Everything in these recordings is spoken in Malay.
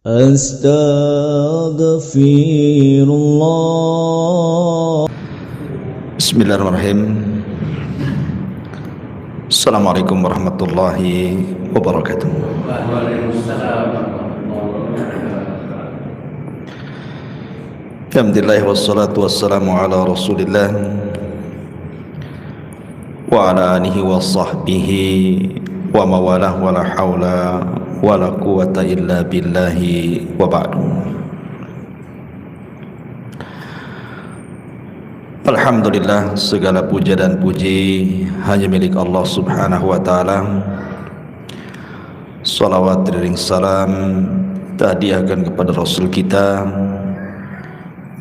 Astaghfirullah. Bismillahirrahmanirrahim. Assalamualaikum warahmatullahi wabarakatuh. Alhamdulillah wassalatu wassalamu ala Rasulillah wa ala alihi wa sahbihi wa mawalah wa la hawla wa la quwata illa billahi wa ba'du. Alhamdulillah, segala puja dan puji hanya milik Allah subhanahu wa ta'ala. Salawat dan salam tahdiahkan kepada Rasul kita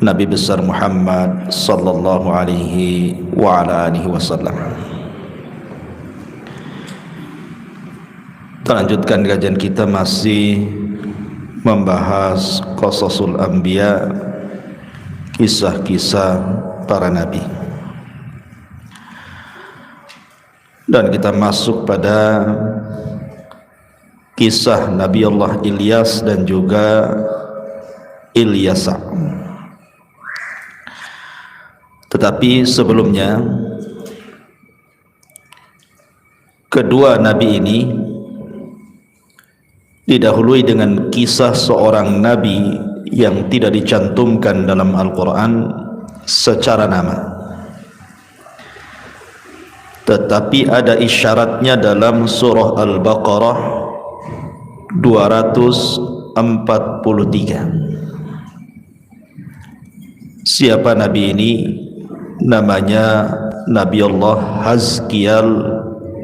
Nabi besar Muhammad sallallahu alaihi wa ala alihi wasallam. Lanjutkan kajian kita masih membahas qasasul anbiya, kisah-kisah para nabi. Dan kita masuk pada kisah Nabi Allah Ilyas dan juga Ilyasa. Tetapi sebelumnya, kedua nabi ini didahului dengan kisah seorang nabi yang tidak dicantumkan dalam Al-Quran secara nama, tetapi ada isyaratnya dalam surah Al-Baqarah 243. Siapa nabi ini? Namanya Nabi Allah Hazkiel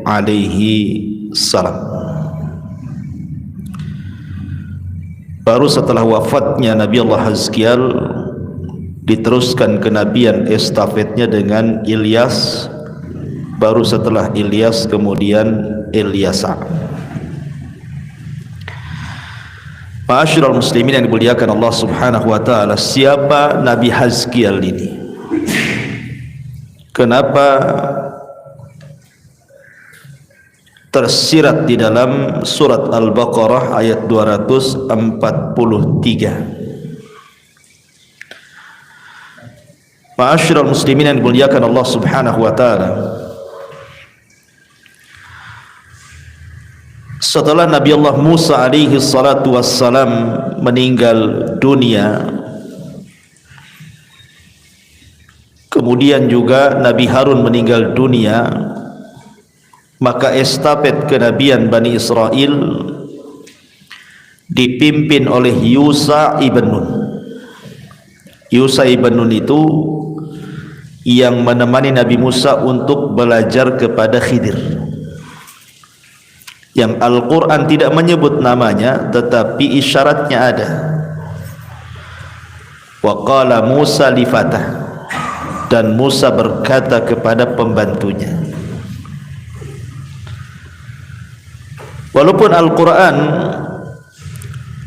alaihi salam. Baru setelah wafatnya Nabi Allah Hazkiel, diteruskan kenabian estafetnya dengan Ilyas. Baru setelah Ilyas kemudian Ilyasa. Ma'asyiral muslimin yang dimuliakan Allah subhanahu wa ta'ala, siapa Nabi Hazkiel ini? Kenapa tersirat di dalam surat Al-Baqarah ayat 243? Ma'asyiral muslimin yang dimuliakan Allah subhanahu wa ta'ala, setelah Nabi Allah Musa alaihi salatu wassalam meninggal dunia, kemudian juga Nabi Harun meninggal dunia, maka estafet kenabian Bani Israel dipimpin oleh Yusha ibn Nun. Yusha ibn Nun itu yang menemani Nabi Musa untuk belajar kepada Khidir, yang Al-Quran tidak menyebut namanya tetapi isyaratnya ada. Wa qala Musa li fatah, dan Musa berkata kepada pembantunya. Walaupun Al-Quran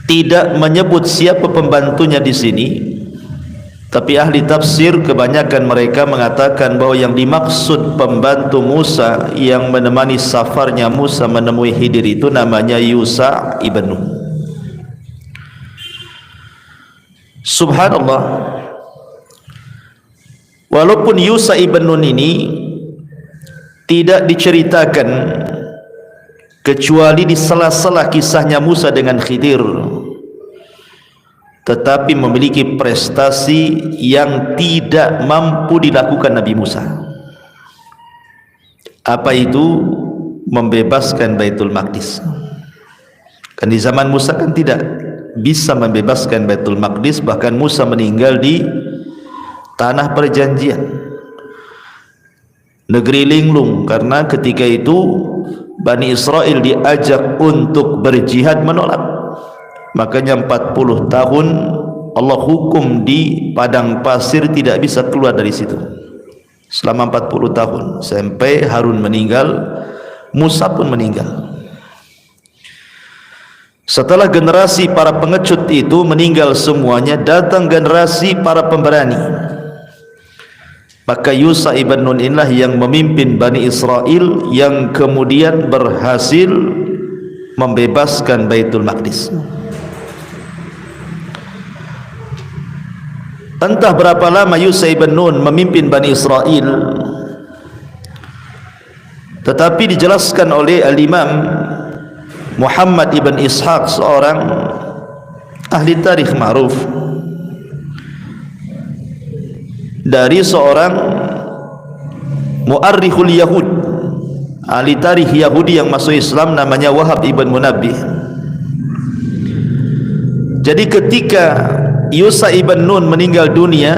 tidak menyebut siapa pembantunya di sini, tapi ahli tafsir kebanyakan mereka mengatakan bahwa yang dimaksud pembantu Musa yang menemani safarnya Musa menemui Khidir itu namanya Yusha ibn Nun. Subhanallah, walaupun Yusha ibn Nun ini tidak diceritakan kecuali di sela-sela kisahnya Musa dengan Khidir, tetapi memiliki prestasi yang tidak mampu dilakukan Nabi Musa. Apa itu? Membebaskan Baitul Maqdis. Kan di zaman Musa kan tidak bisa membebaskan Baitul Maqdis, bahkan Musa meninggal di tanah perjanjian, negeri linglung, karena ketika itu Bani Israel diajak untuk berjihad menolak. Makanya 40 tahun Allah hukum di padang pasir, tidak bisa keluar dari situ selama 40 tahun, sampai Harun meninggal, Musa pun meninggal. Setelah generasi para pengecut itu meninggal semuanya, datang generasi para pemberani. Maka Yusha ibn Nun inilah yang memimpin Bani Israel yang kemudian berhasil membebaskan Baitul Maqdis. Entah berapa lama Yusha ibn Nun memimpin Bani Israel, tetapi dijelaskan oleh Al-Imam Muhammad ibn Ishaq, seorang ahli tarikh ma'ruf, dari seorang mu'arrikhul Yahud, ahli tarikh Yahudi yang masuk Islam, namanya Wahab ibn Munabbih. Jadi ketika Yusha ibn Nun meninggal dunia,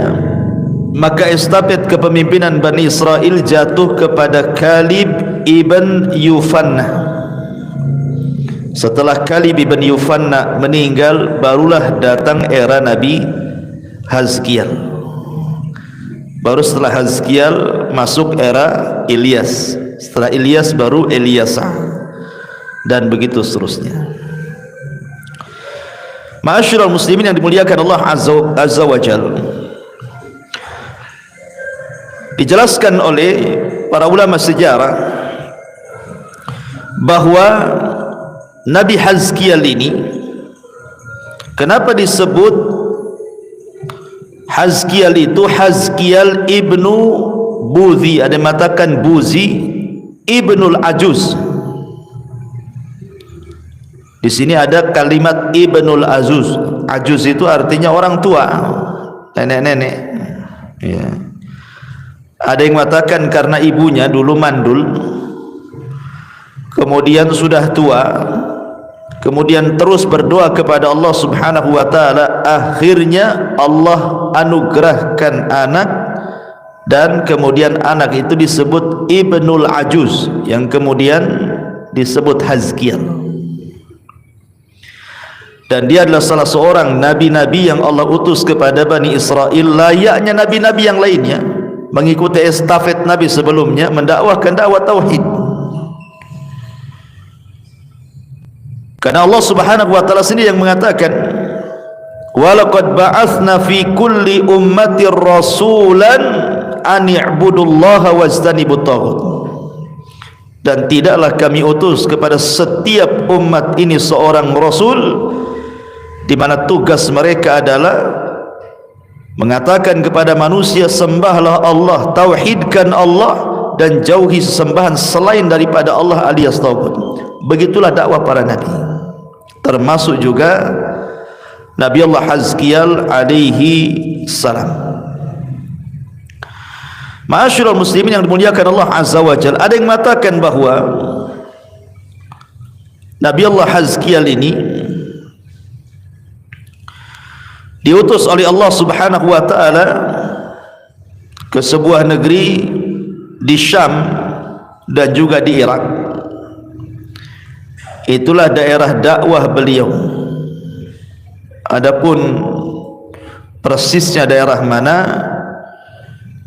maka estafet kepemimpinan Bani Israel jatuh kepada Kalib ibn Yufanna. Setelah Kalib ibn Yufanna meninggal, barulah datang era Nabi Hazkiel. Baru setelah Hazkiel masuk era Ilyas. Setelah Ilyas baru Eliasa, dan begitu seterusnya. Ma'asyiral muslimin yang dimuliakan Allah Azza wa Jalla, dijelaskan oleh para ulama sejarah bahwa Nabi Hazkiel ini, kenapa disebut Hazkiel itu Hazkiel ibnu Buzi, ada yang mengatakan Buzi ibnul Ajuz. Di sini ada kalimat ibnul Azuz. Ajuz itu artinya orang tua, nenek-nenek. Ya. Ada yang mengatakan karena ibunya dulu mandul, kemudian sudah tua, kemudian terus berdoa kepada Allah Subhanahu wa taala, akhirnya Allah anugerahkan anak, dan kemudian anak itu disebut ibnul Ajuz, yang kemudian disebut Hazkiel. Dan dia adalah salah seorang nabi-nabi yang Allah utus kepada Bani Israel, layaknya nabi-nabi yang lainnya, mengikuti estafet nabi sebelumnya, mendakwahkan dakwah tauhid. Karena Allah Subhanahu wa taala sendiri yang mengatakan, walaqad ba'atsna fi kulli ummatir rasulan an i'budullaha wajtanibut taghut. Dan tidaklah kami utus kepada setiap umat ini seorang rasul, di mana tugas mereka adalah mengatakan kepada manusia, sembahlah Allah, tauhidkan Allah, dan jauhi sesembahan selain daripada Allah alias taghut. Begitulah dakwah para nabi, termasuk juga Nabi Allah Hazkiel alaihi salam. Ma'asyiral muslimin yang dimuliakan Allah Azza wa Jalla, ada yang mengatakan bahwa Nabi Allah Hazkiel ini diutus oleh Allah Subhanahu wa taala ke sebuah negeri di Syam dan juga di Irak. Itulah daerah dakwah beliau. Adapun persisnya daerah mana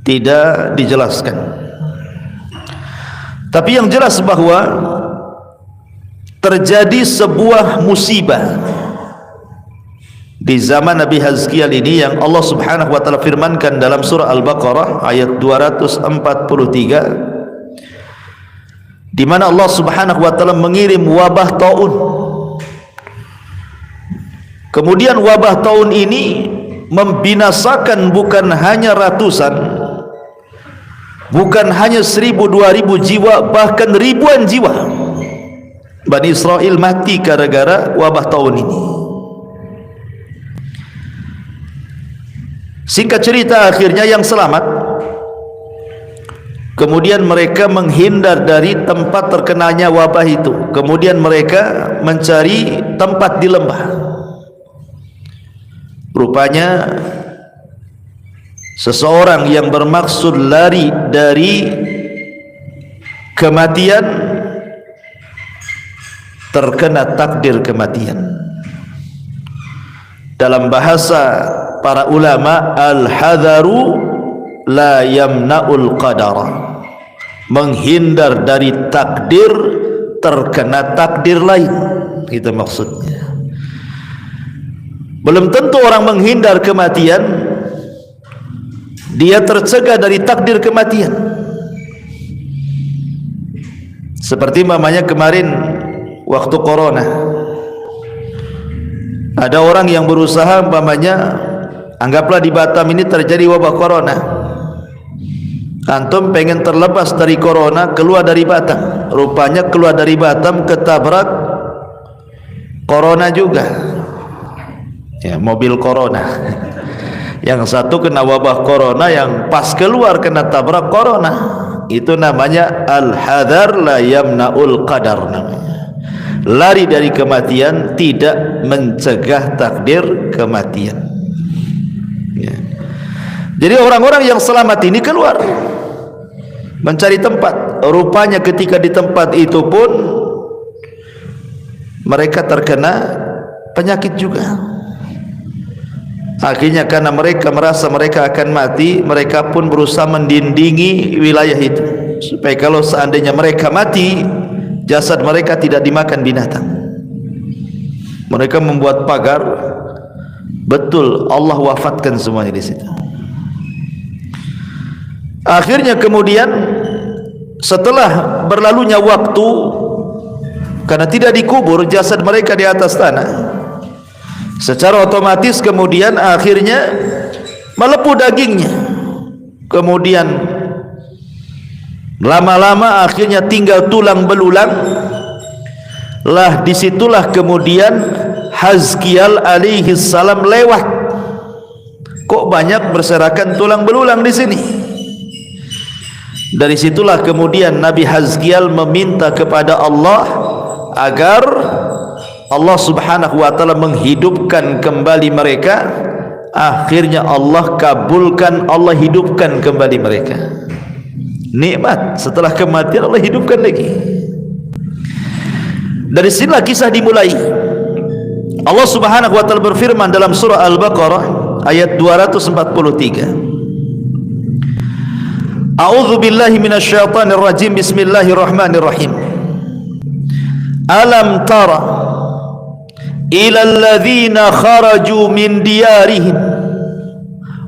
tidak dijelaskan. Tapi yang jelas bahwa terjadi sebuah musibah di zaman Nabi Hazkiel ini, yang Allah Subhanahu wa taala firmankan dalam surah Al-Baqarah ayat 243, di mana Allah Subhanahu wa taala mengirim wabah taun. Kemudian wabah taun ini membinasakan bukan hanya ratusan, bukan hanya 1000, 2000 jiwa, bahkan ribuan jiwa Bani Israel mati gara-gara wabah taun ini. Singkat cerita, akhirnya yang selamat, kemudian mereka menghindar dari tempat terkenanya wabah itu. Kemudian mereka mencari tempat di lembah. Rupanya seseorang yang bermaksud lari dari kematian terkena takdir kematian. Dalam bahasa para ulama, al-hadharu la yamna'ul qadara, menghindar dari takdir terkena takdir lain. Itu maksudnya. Belum tentu orang menghindar kematian dia tercegah dari takdir kematian. Seperti mamanya kemarin waktu corona, ada orang yang berusaha mamanya Anggaplah di Batam ini terjadi wabah corona. Antum pengen terlepas dari corona, keluar dari Batam. Rupanya keluar dari Batam ketabrak corona juga. Ya, mobil corona. Yang satu kena wabah corona, yang pas keluar kena tabrak corona. Itu namanya al-hadar la yamna'ul qadar namanya. Lari dari kematian tidak mencegah takdir kematian. Ya. Jadi orang-orang yang selamat ini keluar mencari tempat. Rupanya ketika di tempat itu pun mereka terkena penyakit juga. Akhirnya karena mereka merasa mereka akan mati, mereka pun berusaha mendindingi wilayah itu supaya kalau seandainya mereka mati, jasad mereka tidak dimakan binatang. Mereka membuat pagar. Betul, Allah wafatkan semuanya di situ. Akhirnya kemudian setelah berlalunya waktu, karena tidak dikubur jasad mereka di atas tanah, secara otomatis kemudian akhirnya melepuh dagingnya. Kemudian lama-lama akhirnya tinggal tulang belulang. Lah disitulah kemudian Hazkial alaihi salam lewat. Kok banyak berserakan tulang belulang di sini? Dari situlah kemudian Nabi Hazkial meminta kepada Allah agar Allah subhanahu wa ta'ala menghidupkan kembali mereka. Akhirnya Allah kabulkan, Allah hidupkan kembali mereka. Nikmat, setelah kematian Allah hidupkan lagi. Dari sinilah kisah dimulai. Allah subhanahu wa ta'ala berfirman dalam surah Al-Baqarah ayat 240. A'udzu billahi minasyaitonir rajim. Bismillahirrahmanirrahim. Alam tara ilal ladzina kharaju min diyarihim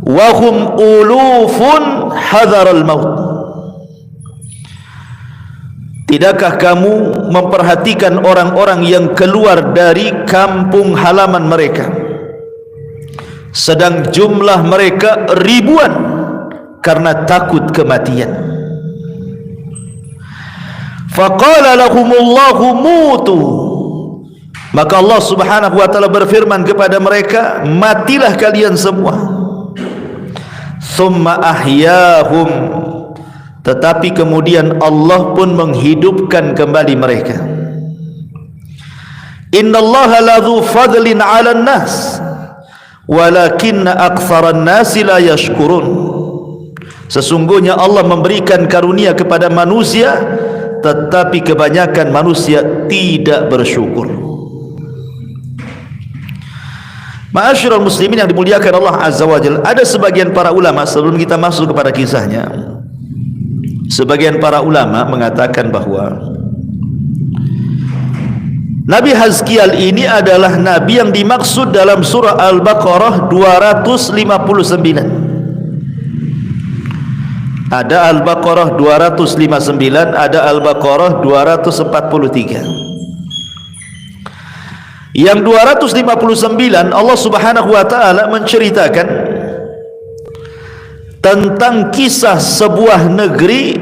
wa hum ulufun hadaral maut. Tidakkah kamu memperhatikan orang-orang yang keluar dari kampung halaman mereka sedang jumlah mereka ribuan karena takut kematian? Faqala lahumullahu mutu, maka Allah subhanahu wa ta'ala berfirman kepada mereka, matilah kalian semua. Thumma ahyahum, tetapi kemudian Allah pun menghidupkan kembali mereka. Innallaha ladzu fadlin 'alan nas walakinna aktsaran nasi la yashkurun. Sesungguhnya Allah memberikan karunia kepada manusia, tetapi kebanyakan manusia tidak bersyukur. Ma'asyiral muslimin yang dimuliakan Allah Azza wa Jalla, ada sebagian para ulama, sebelum kita masuk kepada kisahnya, sebagian para ulama mengatakan bahwa Nabi Hazkial ini adalah Nabi yang dimaksud dalam surah Al-Baqarah 259. Ada Al-Baqarah 259, ada Al-Baqarah 243. Yang 259 Allah subhanahu wa ta'ala menceritakan tentang kisah sebuah negeri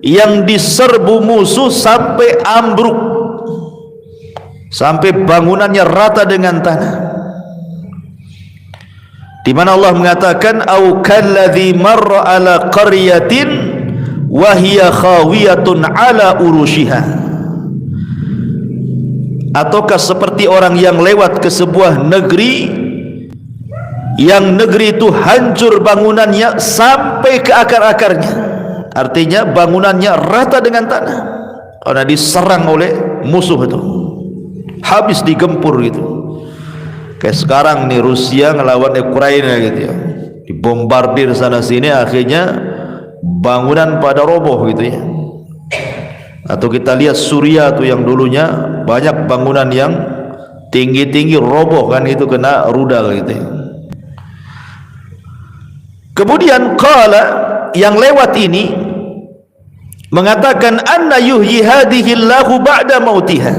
yang diserbu musuh sampai ambruk, sampai bangunannya rata dengan tanah, di mana Allah mengatakan au kalladzi marra ala qaryatin wa hiya khawiyatun ala urushiha, ataukah seperti orang yang lewat ke sebuah negeri yang negeri itu hancur bangunannya sampai ke akar-akarnya, artinya bangunannya rata dengan tanah karena diserang oleh musuh itu, habis digempur gitu. Kayak sekarang nih Rusia ngelawan Ukraina gitu ya, dibombardir sana sini, akhirnya bangunan pada roboh gitu ya. Atau kita lihat Suriah tuh yang dulunya banyak bangunan yang tinggi-tinggi roboh kan, itu kena rudal gitu ya. Kemudian qala, yang lewat ini mengatakan anna yuhyi hadhihi Allahu ba'da mautiha,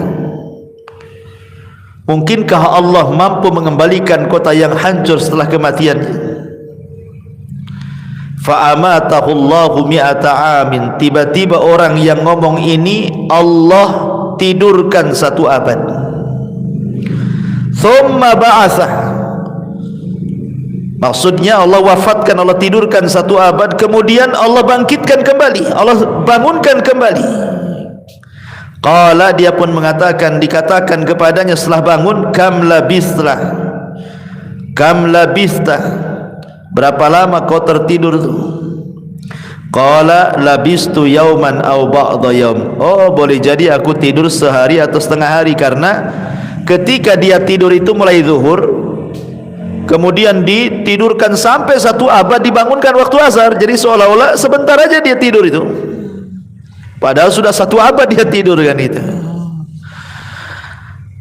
Mungkinkah Allah mampu mengembalikan kota yang hancur setelah kematiannya? Fa'amatahu Allahu mi'ata amin. Tiba-tiba orang yang ngomong ini Allah tidurkan 1 abad. Thumma ba'athah. Maksudnya Allah wafatkan, Allah tidurkan 1 abad, kemudian Allah bangkitkan kembali, Allah bangunkan kembali. Qala, dia pun mengatakan, dikatakan kepadanya setelah bangun, kam labista, berapa lama kau tertidur tu? Qala labistu yauman aw ba'da yaum. Oh, boleh jadi aku tidur sehari atau setengah hari, karena ketika dia tidur itu mulai zuhur, kemudian ditidurkan sampai 1 abad, dibangunkan waktu asar. Jadi seolah-olah sebentar aja dia tidur itu, padahal sudah 1 abad dia tidur kan itu.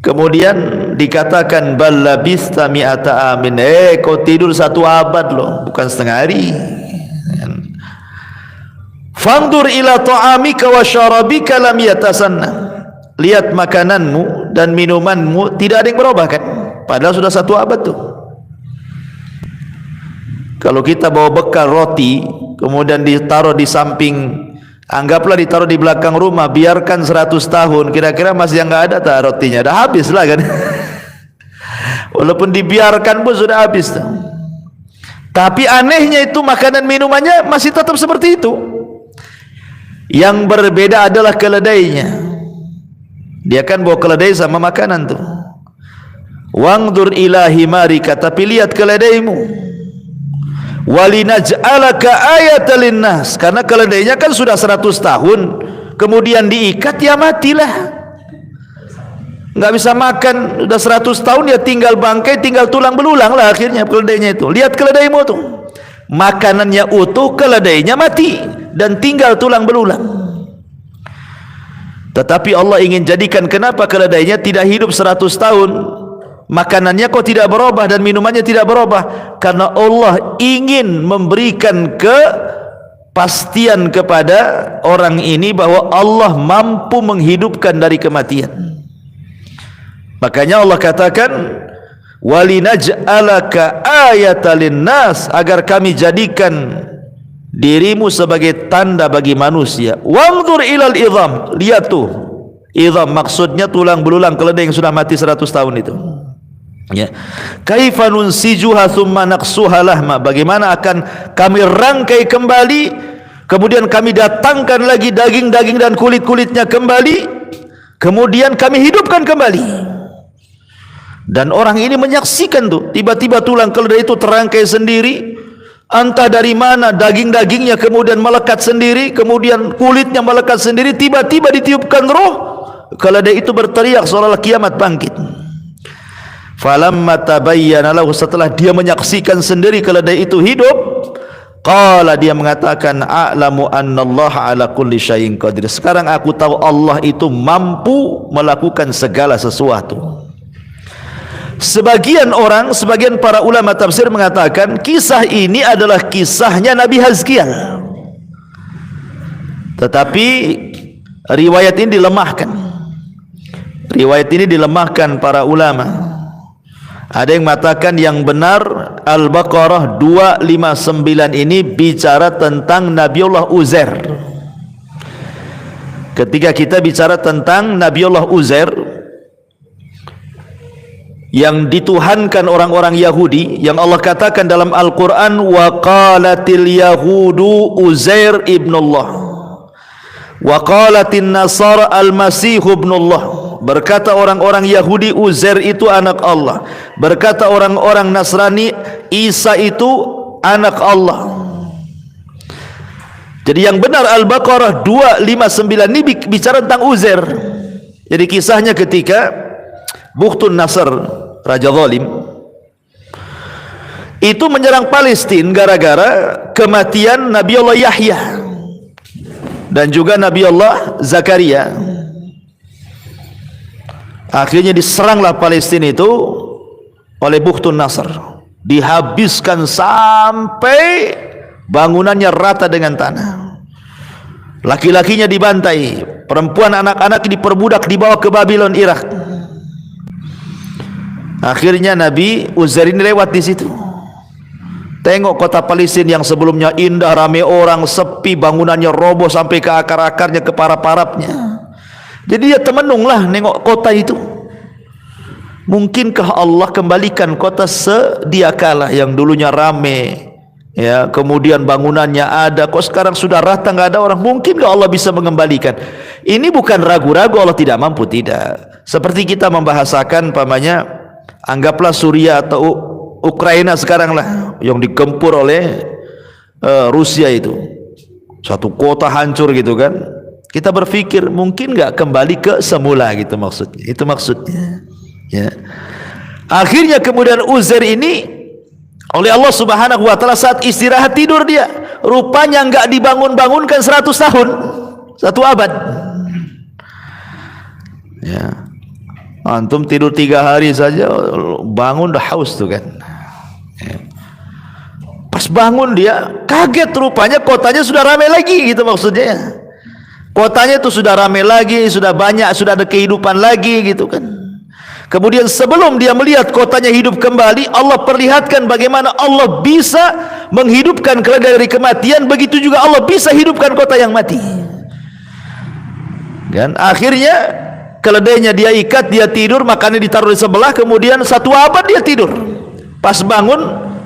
Kemudian dikatakan bal labista mi'ata amin. Kau tidur 1 abad loh, bukan setengah hari. Fandur ila ta'amika wa syarabika lam yatasanna. Lihat makananmu dan minumanmu tidak ada yang berubah kan, padahal sudah 1 abad tuh. Kalau kita bawa bekal roti, kemudian ditaruh di samping, anggaplah ditaruh di belakang rumah, biarkan 100 tahun, kira-kira masih yang nggak ada tak rotinya? Dah habis lah kan. Walaupun dibiarkan pun sudah habis tuh. Tapi anehnya itu makanan minumannya masih tetap seperti itu. Yang berbeda adalah keledainya. Dia kan bawa keledai sama makanan tuh. Wangdur ila himarika, tapi lihat keledaimu. Walinaj'alaka ayatan linnas, karena keledainya kan sudah 100 tahun, kemudian diikat, ya matilah, nggak bisa makan, sudah 100 tahun dia tinggal bangkai, tinggal tulang belulang lah akhirnya keledainya itu. Lihat keledaimu tuh, makanannya utuh, keledainya mati dan tinggal tulang belulang. Tetapi Allah ingin jadikan, kenapa keledainya tidak hidup 100 tahun, makanannya kok tidak berubah dan minumannya tidak berubah? Karena Allah ingin memberikan kepastian kepada orang ini bahwa Allah mampu menghidupkan dari kematian. Makanya Allah katakan walinaj'alaka ayatan linnas, agar kami jadikan dirimu sebagai tanda bagi manusia. Wangdur ilal idham, lihat tuh idham, maksudnya tulang belulang keledai yang sudah mati 100 tahun itu. Ya, kaifa nunsijuha thumma naqsuha lahma, bagaimana akan kami rangkai kembali, kemudian kami datangkan lagi daging-daging dan kulit-kulitnya kembali, kemudian kami hidupkan kembali. Dan orang ini menyaksikan tuh, tiba-tiba tulang keledai itu terangkai sendiri, entah dari mana daging-dagingnya kemudian melekat sendiri, kemudian kulitnya melekat sendiri, tiba-tiba ditiupkan roh, keledai itu berteriak seolah-olah kiamat bangkit. Falamma tabayyana lahu, setelah dia menyaksikan sendiri keledai itu hidup, qala, dia mengatakan, a'lamu annallaha ala kulli syai'in qadir, sekarang aku tahu Allah itu mampu melakukan segala sesuatu. Sebagian orang, sebagian para ulama tafsir mengatakan kisah ini adalah kisahnya Nabi Hazkiel, tetapi riwayat ini dilemahkan. Riwayat ini dilemahkan para ulama. Ada yang mengatakan yang benar Al-Baqarah 259 ini bicara tentang Nabiullah Uzair. Ketika kita bicara tentang Nabiullah Uzair yang dituhankan orang-orang Yahudi, yang Allah katakan dalam Al-Quran, wa qalatil yahudu Uzair ibnullah wa qalatin nasara al-masih ibnullah. Berkata orang-orang Yahudi, Uzair itu anak Allah. Berkata orang-orang Nasrani, Isa itu anak Allah. Jadi yang benar Al-Baqarah 259 ini bicara tentang Uzair. Jadi kisahnya ketika Bukhtun Nasr, raja zalim, itu menyerang Palestina gara-gara kematian Nabi Allah Yahya dan juga Nabi Allah Zakaria. Akhirnya diseranglah Palestina itu oleh Bukhtun Nasr, dihabiskan sampai bangunannya rata dengan tanah, laki-lakinya dibantai, perempuan anak-anak diperbudak, dibawa ke Babylon, Irak. Akhirnya Nabi Uzair ini lewat di situ. Tengok kota Palestina yang sebelumnya indah, ramai orang, sepi, bangunannya roboh sampai ke akar-akarnya, ke parap-parapnya. Jadi dia temenunglah nengok kota itu. Mungkinkah Allah kembalikan kota sedia kala yang dulunya ramai, ya, kemudian bangunannya ada, kok sekarang sudah rata, nggak ada orang? Mungkinkah Allah bisa mengembalikan? Ini bukan ragu-ragu Allah tidak mampu, tidak. Seperti kita membahasakan pamannya, anggaplah Suriah atau Ukraina sekarang lah yang digempur oleh Rusia itu, satu kota hancur gitu kan. Kita berpikir mungkin nggak kembali ke semula gitu maksudnya. Itu maksudnya. Ya. Akhirnya kemudian Uzair ini oleh Allah Subhanahu wa taala saat istirahat tidur dia, rupanya nggak dibangun-bangunkan 100 tahun, 1 abad. Ya. Antum tidur 3 hari saja bangun dah haus tuh kan. Ya. Pas bangun dia kaget, rupanya kotanya sudah ramai lagi gitu maksudnya. Kotanya itu sudah ramai lagi, sudah banyak, sudah ada kehidupan lagi gitu kan. Kemudian sebelum dia melihat kotanya hidup kembali, Allah perlihatkan bagaimana Allah bisa menghidupkan keledai dari kematian. Begitu juga Allah bisa hidupkan kota yang mati. Dan akhirnya keledainya dia ikat, dia tidur, makannya ditaruh di sebelah, kemudian 1 abad dia tidur. Pas bangun,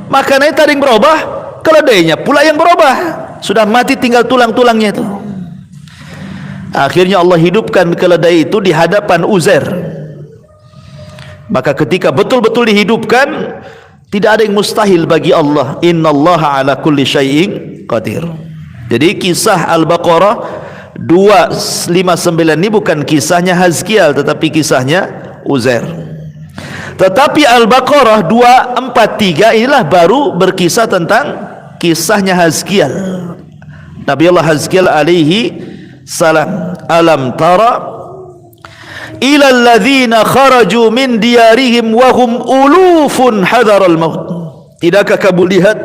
makanannya tadi berubah, keledainya pula yang berubah, sudah mati tinggal tulang-tulangnya itu. Akhirnya Allah hidupkan keledai itu di hadapan Uzair. Maka ketika betul-betul dihidupkan, tidak ada yang mustahil bagi Allah. Innallaha ala kulli syai'in qadir. Jadi kisah Al-Baqarah 259 ini bukan kisahnya Hazkiel, tetapi kisahnya Uzair. Tetapi Al-Baqarah 243 inilah baru berkisah tentang kisahnya Hazkiel. Nabi Allah Hazkiel alaihi salam. Alam tara ila alladzina kharaju min diyarihim wa hum ulufun hadaral maut. Tidakkah kamu lihat,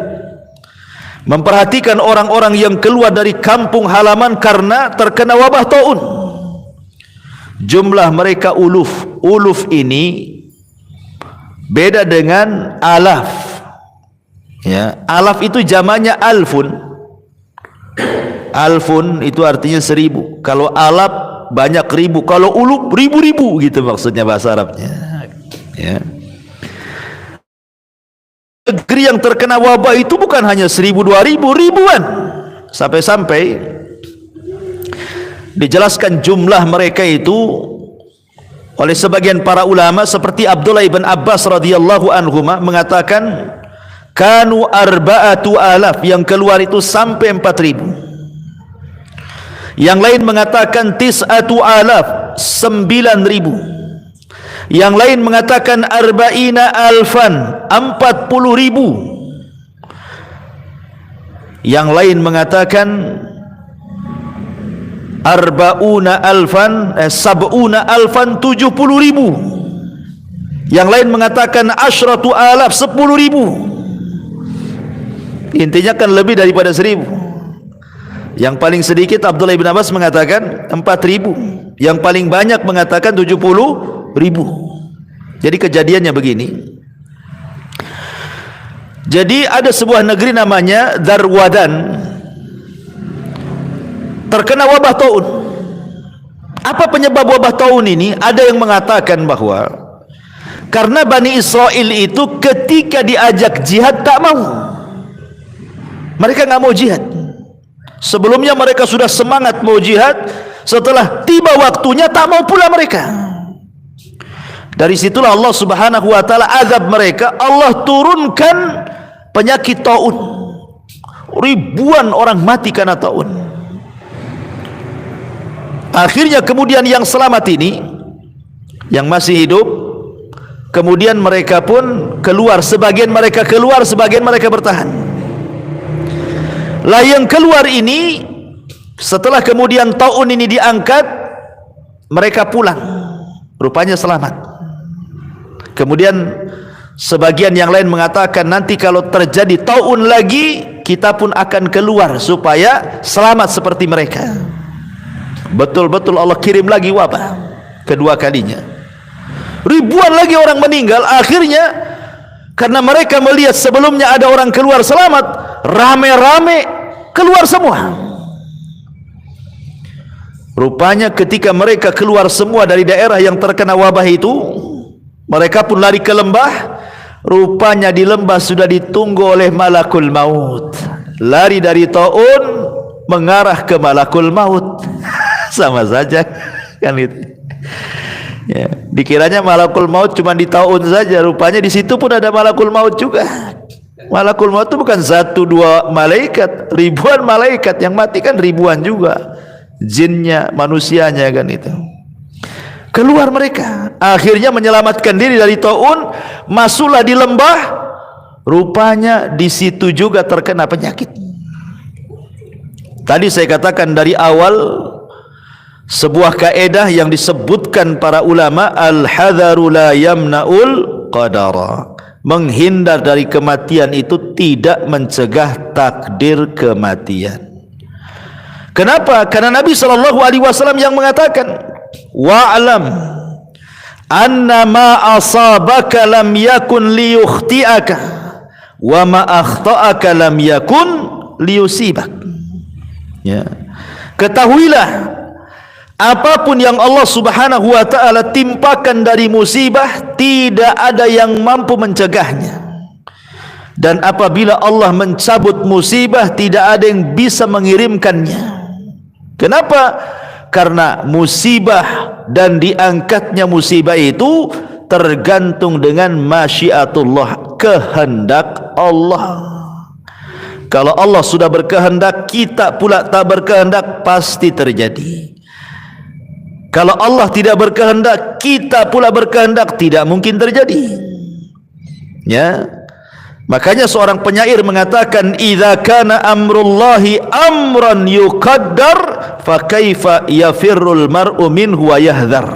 memperhatikan orang-orang yang keluar dari kampung halaman karena terkena wabah taun? Jumlah mereka uluf. Uluf ini beda dengan alaf. Ya, alaf itu jamaknya alfun. Alfun itu artinya 1000. Kalau alaf banyak ribu, kalau uluf ribu-ribu gitu maksudnya bahasa Arabnya. Ya. Negeri yang terkena wabah itu bukan hanya 1000, 2000, ribuan. Sampai-sampai dijelaskan jumlah mereka itu oleh sebagian para ulama seperti Abdullah ibn Abbas radhiyallahu anhuma mengatakan kanu arba'atu alaf, yang keluar itu sampai 4000. Yang lain mengatakan tis'atu alaf, 9000. Yang lain mengatakan arba'ina alfan, 40.000. Yang lain mengatakan arba'una alfan, sab'una alfan, 70.000. Yang lain mengatakan asyratu alaf, 10.000. Intinya kan lebih daripada 1000. Yang paling sedikit Abdullah bin Abbas mengatakan 4.000, yang paling banyak mengatakan 70.000. Jadi kejadiannya begini. Jadi ada sebuah negeri namanya Darwadan, terkena wabah taun. Apa penyebab wabah taun ini? Ada yang mengatakan bahwa karena Bani Israel itu ketika diajak jihad tak mau. Mereka nggak mau jihad. Sebelumnya mereka sudah semangat mau jihad, setelah tiba waktunya tak mau pula mereka. Dari situlah Allah Subhanahu wa taala azab mereka. Allah turunkan penyakit taun. Ribuan orang mati karena taun. Akhirnya kemudian yang selamat ini, yang masih hidup, kemudian mereka pun keluar. Sebagian mereka keluar, sebagian mereka bertahan. Lah yang keluar ini, setelah kemudian taun ini diangkat, mereka pulang, rupanya selamat. Kemudian sebagian yang lain mengatakan nanti kalau terjadi taun lagi, kita pun akan keluar supaya selamat seperti mereka. Betul-betul Allah kirim lagi wabah kedua kalinya. ribuan lagi orang meninggal. Akhirnya karena mereka melihat sebelumnya ada orang keluar selamat, rame-rame keluar semua. Rupanya ketika mereka keluar semua dari daerah yang terkena wabah itu, mereka pun lari ke lembah. Rupanya di lembah sudah ditunggu oleh malakul maut. Lari dari taun mengarah ke malakul maut. Sama saja kan itu. Ya, dikiranya malakul maut cuma di taun saja. Rupanya di situ pun ada malakul maut juga. Malakul maut itu bukan satu dua malaikat, ribuan malaikat. Yang mati kan ribuan juga, jinnya, manusianya kan itu. Keluar mereka, akhirnya menyelamatkan diri dari taun, masuklah di lembah. Rupanya di situ juga terkena penyakit. Tadi saya katakan dari awal, sebuah kaedah yang disebutkan para ulama, al-hadharu la yamna'ul qadara. Menghindar dari kematian itu tidak mencegah takdir kematian. Kenapa? Karena Nabi SAW yang mengatakan, wa'lam anna ma asabaka lam yakun liyukhti'aka wa ma akhta'aka lam yakun liyusibak. Ya. Ketahuilah, apapun yang Allah Subhanahu wa ta'ala timpakan dari musibah, tidak ada yang mampu mencegahnya. Dan apabila Allah mencabut musibah, tidak ada yang bisa mengirimkannya. Kenapa? Karena musibah dan diangkatnya musibah itu tergantung dengan masyiatullah, kehendak Allah. Kalau Allah sudah berkehendak, kita pula tak berkehendak, pasti terjadi. Kalau Allah tidak berkehendak, kita pula berkehendak, tidak mungkin terjadi. Ya. Makanya seorang penyair mengatakan, idza kana amrullahi amran yuqaddar fa kaifa yafirrul mar'u minhu wa yahdhar.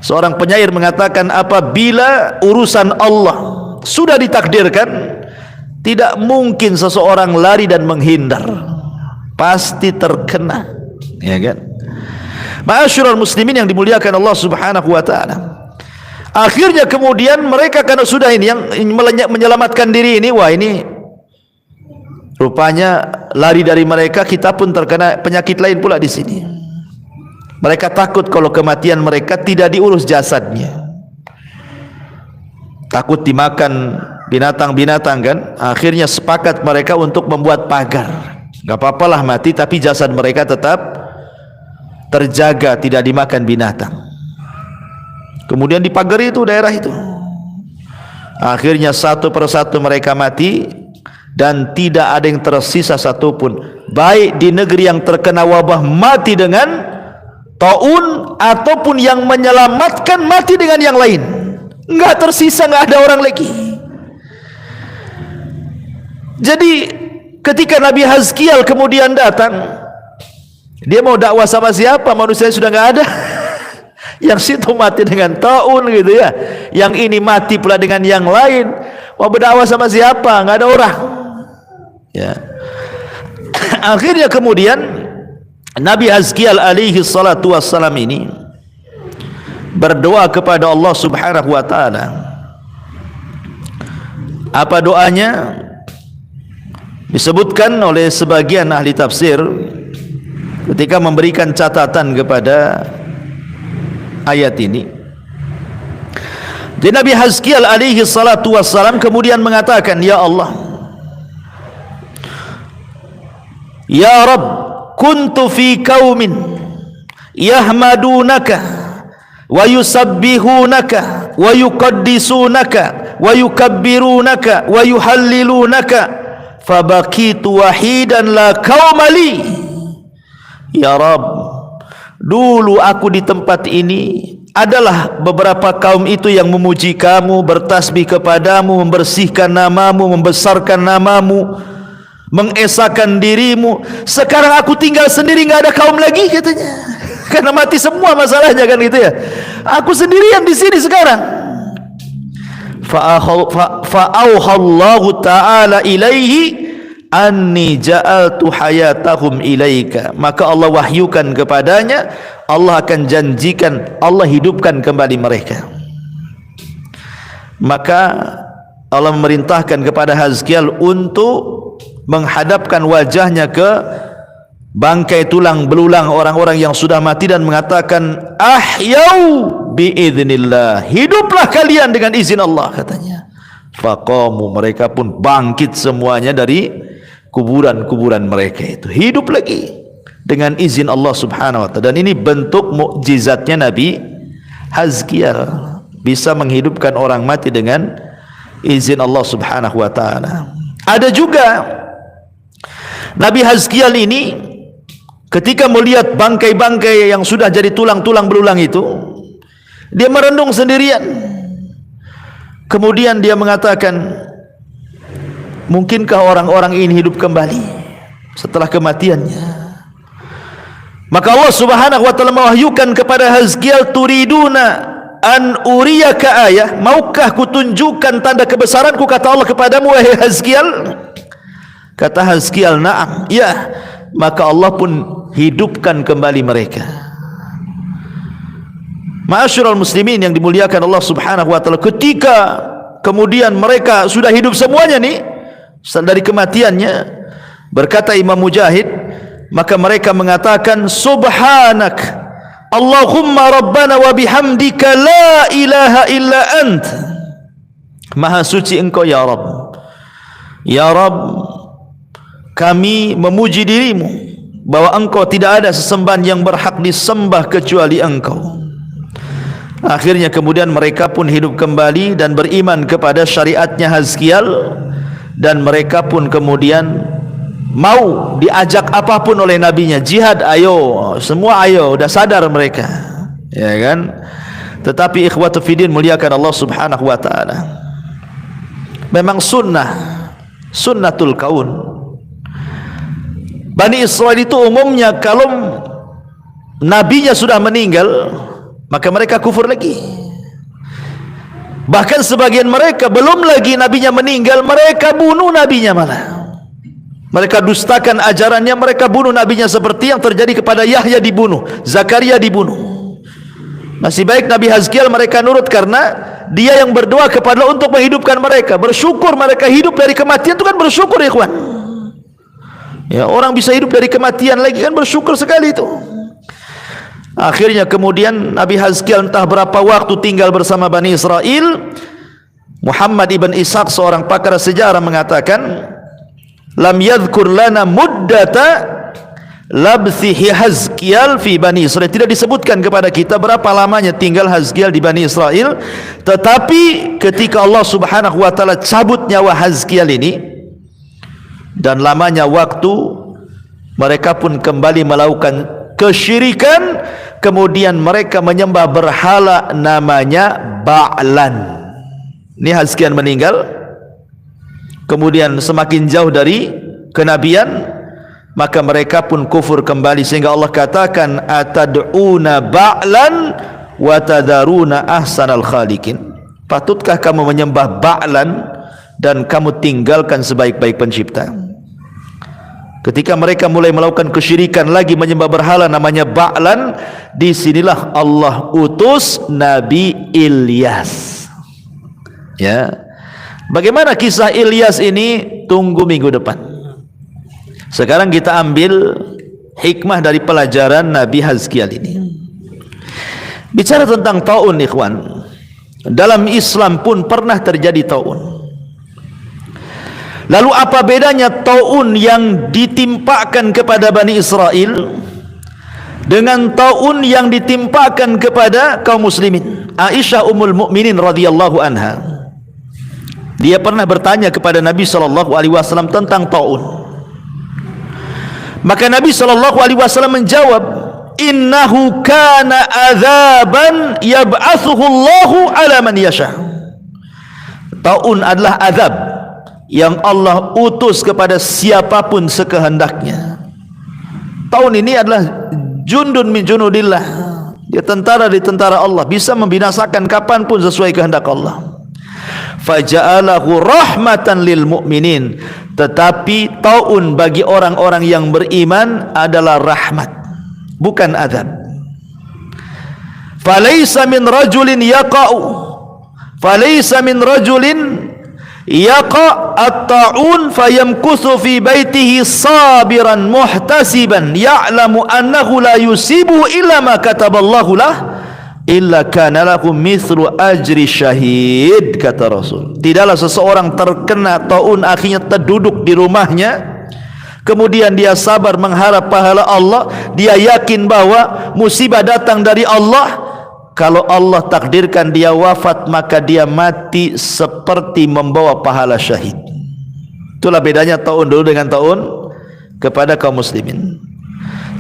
Seorang penyair mengatakan, apabila urusan Allah sudah ditakdirkan, tidak mungkin seseorang lari dan menghindar, pasti terkena. Ya kan? Ma'asyiral muslimin yang dimuliakan Allah Subhanahu wa taala. Akhirnya kemudian mereka karena sudah ini yang menyelamatkan diri ini, wah ini rupanya lari dari mereka, kita pun terkena penyakit lain pula di sini. Mereka takut kalau kematian mereka tidak diurus jasadnya, takut dimakan binatang-binatang kan. Akhirnya sepakat mereka untuk membuat pagar. Gak apa-apalah mati, tapi jasad mereka tetap terjaga, tidak dimakan binatang. Kemudian dipagari itu daerah itu. Akhirnya satu persatu mereka mati, dan tidak ada yang tersisa satupun, baik di negeri yang terkena wabah mati dengan taun, ataupun yang menyelamatkan mati dengan yang lain. Enggak tersisa, enggak ada orang lagi. Jadi ketika Nabi Hazkiel kemudian datang, dia mau dakwah sama siapa? Manusia sudah enggak ada. Yang situ mati dengan taun gitu ya, yang ini mati pula dengan yang lain. Mau berdakwah sama siapa? Enggak ada orang. Ya. Akhirnya kemudian Nabi Hazkiel alaihi salatu wassalam ini berdoa kepada Allah Subhanahu wa taala. Apa doanya? Disebutkan oleh sebagian ahli tafsir ketika memberikan catatan kepada ayat ini. Jadi Nabi Hazkiel alaihi salatu wassalam kemudian mengatakan, ya Allah, ya Rabb, kuntu fi qaumin yahmadunaka wa yusabbihunaka wa yuqaddisunaka wa yukabbirunaka wa yuhallilunaka fabaqitu wahidan la qaumali. Ya Rabb, dulu aku di tempat ini adalah beberapa kaum itu yang memuji kamu, bertasbih kepadamu, membersihkan namamu, membesarkan namamu, mengesahkan dirimu. Sekarang aku tinggal sendiri, nggak ada kaum lagi katanya, karena mati semua masalahnya kan gitu ya. Aku sendirian di sini sekarang. Fa'auhallahu ta'ala ilaihi anni ja'altu hayatahum ilaika. Maka Allah wahyukan kepadanya, Allah akan janjikan, Allah hidupkan kembali mereka. Maka Allah memerintahkan kepada Hazkiel untuk menghadapkan wajahnya ke bangkai tulang belulang orang-orang yang sudah mati dan mengatakan, ahyau biiznillah, hiduplah kalian dengan izin Allah, katanya. Faqamu, mereka pun bangkit semuanya dari kuburan-kuburan mereka itu, hidup lagi dengan izin Allah subhanahu wa ta'ala. Dan ini bentuk mukjizatnya Nabi Hazkiel, bisa menghidupkan orang mati dengan izin Allah subhanahu wa ta'ala. Ada juga Nabi Hazkiel ini ketika melihat bangkai-bangkai yang sudah jadi tulang-tulang belulang itu, dia merenung sendirian. Kemudian dia mengatakan, mungkinkah orang-orang ini hidup kembali setelah kematiannya? Maka Allah subhanahu wa ta'ala mewahyukan kepada Hazkiel, turiduna an uriyaka ayah, maukah kutunjukkan tanda kebesaranku, kata Allah kepadamu wahai Hazkiel? Kata Hazkiel, na'am, ya. Maka Allah pun hidupkan kembali mereka. Ma'asyiral muslimin yang dimuliakan Allah subhanahu wa ta'ala, ketika kemudian mereka sudah hidup semuanya nih dari kematiannya, berkata Imam Mujahid, maka mereka mengatakan, subhanak Allahumma rabbana wa bihamdika la ilaha illa ant, maha suci engkau ya Rabb. Ya Rabb, kami memuji dirimu bahwa engkau tidak ada sesembahan yang berhak disembah kecuali engkau. Akhirnya kemudian mereka pun hidup kembali dan beriman kepada syariatnya Hazkiel, dan mereka pun kemudian mau diajak apapun oleh nabinya, jihad ayo, semua ayo, udah sadar mereka, ya kan. Tetapi ikhwatu fiddin muliakan Allah subhanahu wa ta'ala, memang sunnatul kaun. Bani Israel itu umumnya kalau nabinya sudah meninggal, maka mereka kufur lagi. Bahkan sebagian mereka belum lagi nabinya meninggal, mereka bunuh nabinya malah. Mereka dustakan ajarannya, mereka bunuh nabinya, seperti yang terjadi kepada Yahya dibunuh, Zakaria dibunuh. Masih baik Nabi Hazkiel mereka nurut, karena dia yang berdoa kepada Allah untuk menghidupkan mereka. Bersyukur mereka hidup dari kematian, itu kan bersyukur, ikhwan. Ya, orang bisa hidup dari kematian lagi kan bersyukur sekali itu. Akhirnya kemudian Nabi Hazkiel entah berapa waktu tinggal bersama Bani Israel. Muhammad ibn Ishaq, seorang pakar sejarah, mengatakan, lam yadhkur lana muddata labthihi Hazkiel fi Bani Israel, tidak disebutkan kepada kita berapa lamanya tinggal Hazkiel di Bani Israel. Tetapi ketika Allah subhanahu wa ta'ala cabut nyawa Hazkiel ini, dan lamanya waktu, mereka pun kembali melakukan kesyirikan. Kemudian mereka menyembah berhala namanya Ba'lan. Ini Hazkiel meninggal, kemudian semakin jauh dari kenabian, maka mereka pun kufur kembali, sehingga Allah katakan, atad'una Ba'lan wa tadaruna ahsanal khaliqin, patutkah kamu menyembah Ba'lan dan kamu tinggalkan sebaik-baik pencipta? Ketika mereka mulai melakukan kesyirikan lagi, menyembah berhala namanya Ba'lan, disinilah Allah utus Nabi Ilyas. Ya, bagaimana kisah Ilyas ini? Tunggu minggu depan. Sekarang kita ambil hikmah dari pelajaran Nabi Hazkiel ini. Bicara tentang taun, ikhwan, dalam Islam pun pernah terjadi taun. Lalu apa bedanya taun yang ditimpakan kepada Bani Israel dengan taun yang ditimpakan kepada kaum muslimin? Aisyah ummul mukminin radhiyallahu anha, dia pernah bertanya kepada Nabi sallallahu alaihi wasallam tentang taun. Maka Nabi sallallahu alaihi wasallam menjawab, innahu kana adzaban yab'atsuhu Allahu ala man yasha. Taun adalah azab yang Allah utus kepada siapapun sekehendaknya. Taun ini adalah jundun min junudillah, dia tentara di tentara Allah, bisa membinasakan kapanpun sesuai kehendak Allah. Faja'alahu rahmatan lil mu'minin, tetapi taun bagi orang-orang yang beriman adalah rahmat, bukan azab. falaysa min rajulin yaqa at-ta'un fayamkuthu fi baitihi sabiran muhtasiban ya'lamu annahu la yusibu illa ma kataballahu lah illa kana lahu mithlu ajri syahid, kata Rasul. Tidaklah seseorang terkena taun akhirnya terduduk di rumahnya, kemudian dia sabar mengharap pahala Allah, dia yakin bahwa musibah datang dari Allah. Kalau Allah takdirkan dia wafat, maka dia mati seperti membawa pahala syahid. Itulah bedanya taun dulu dengan taun kepada kaum muslimin.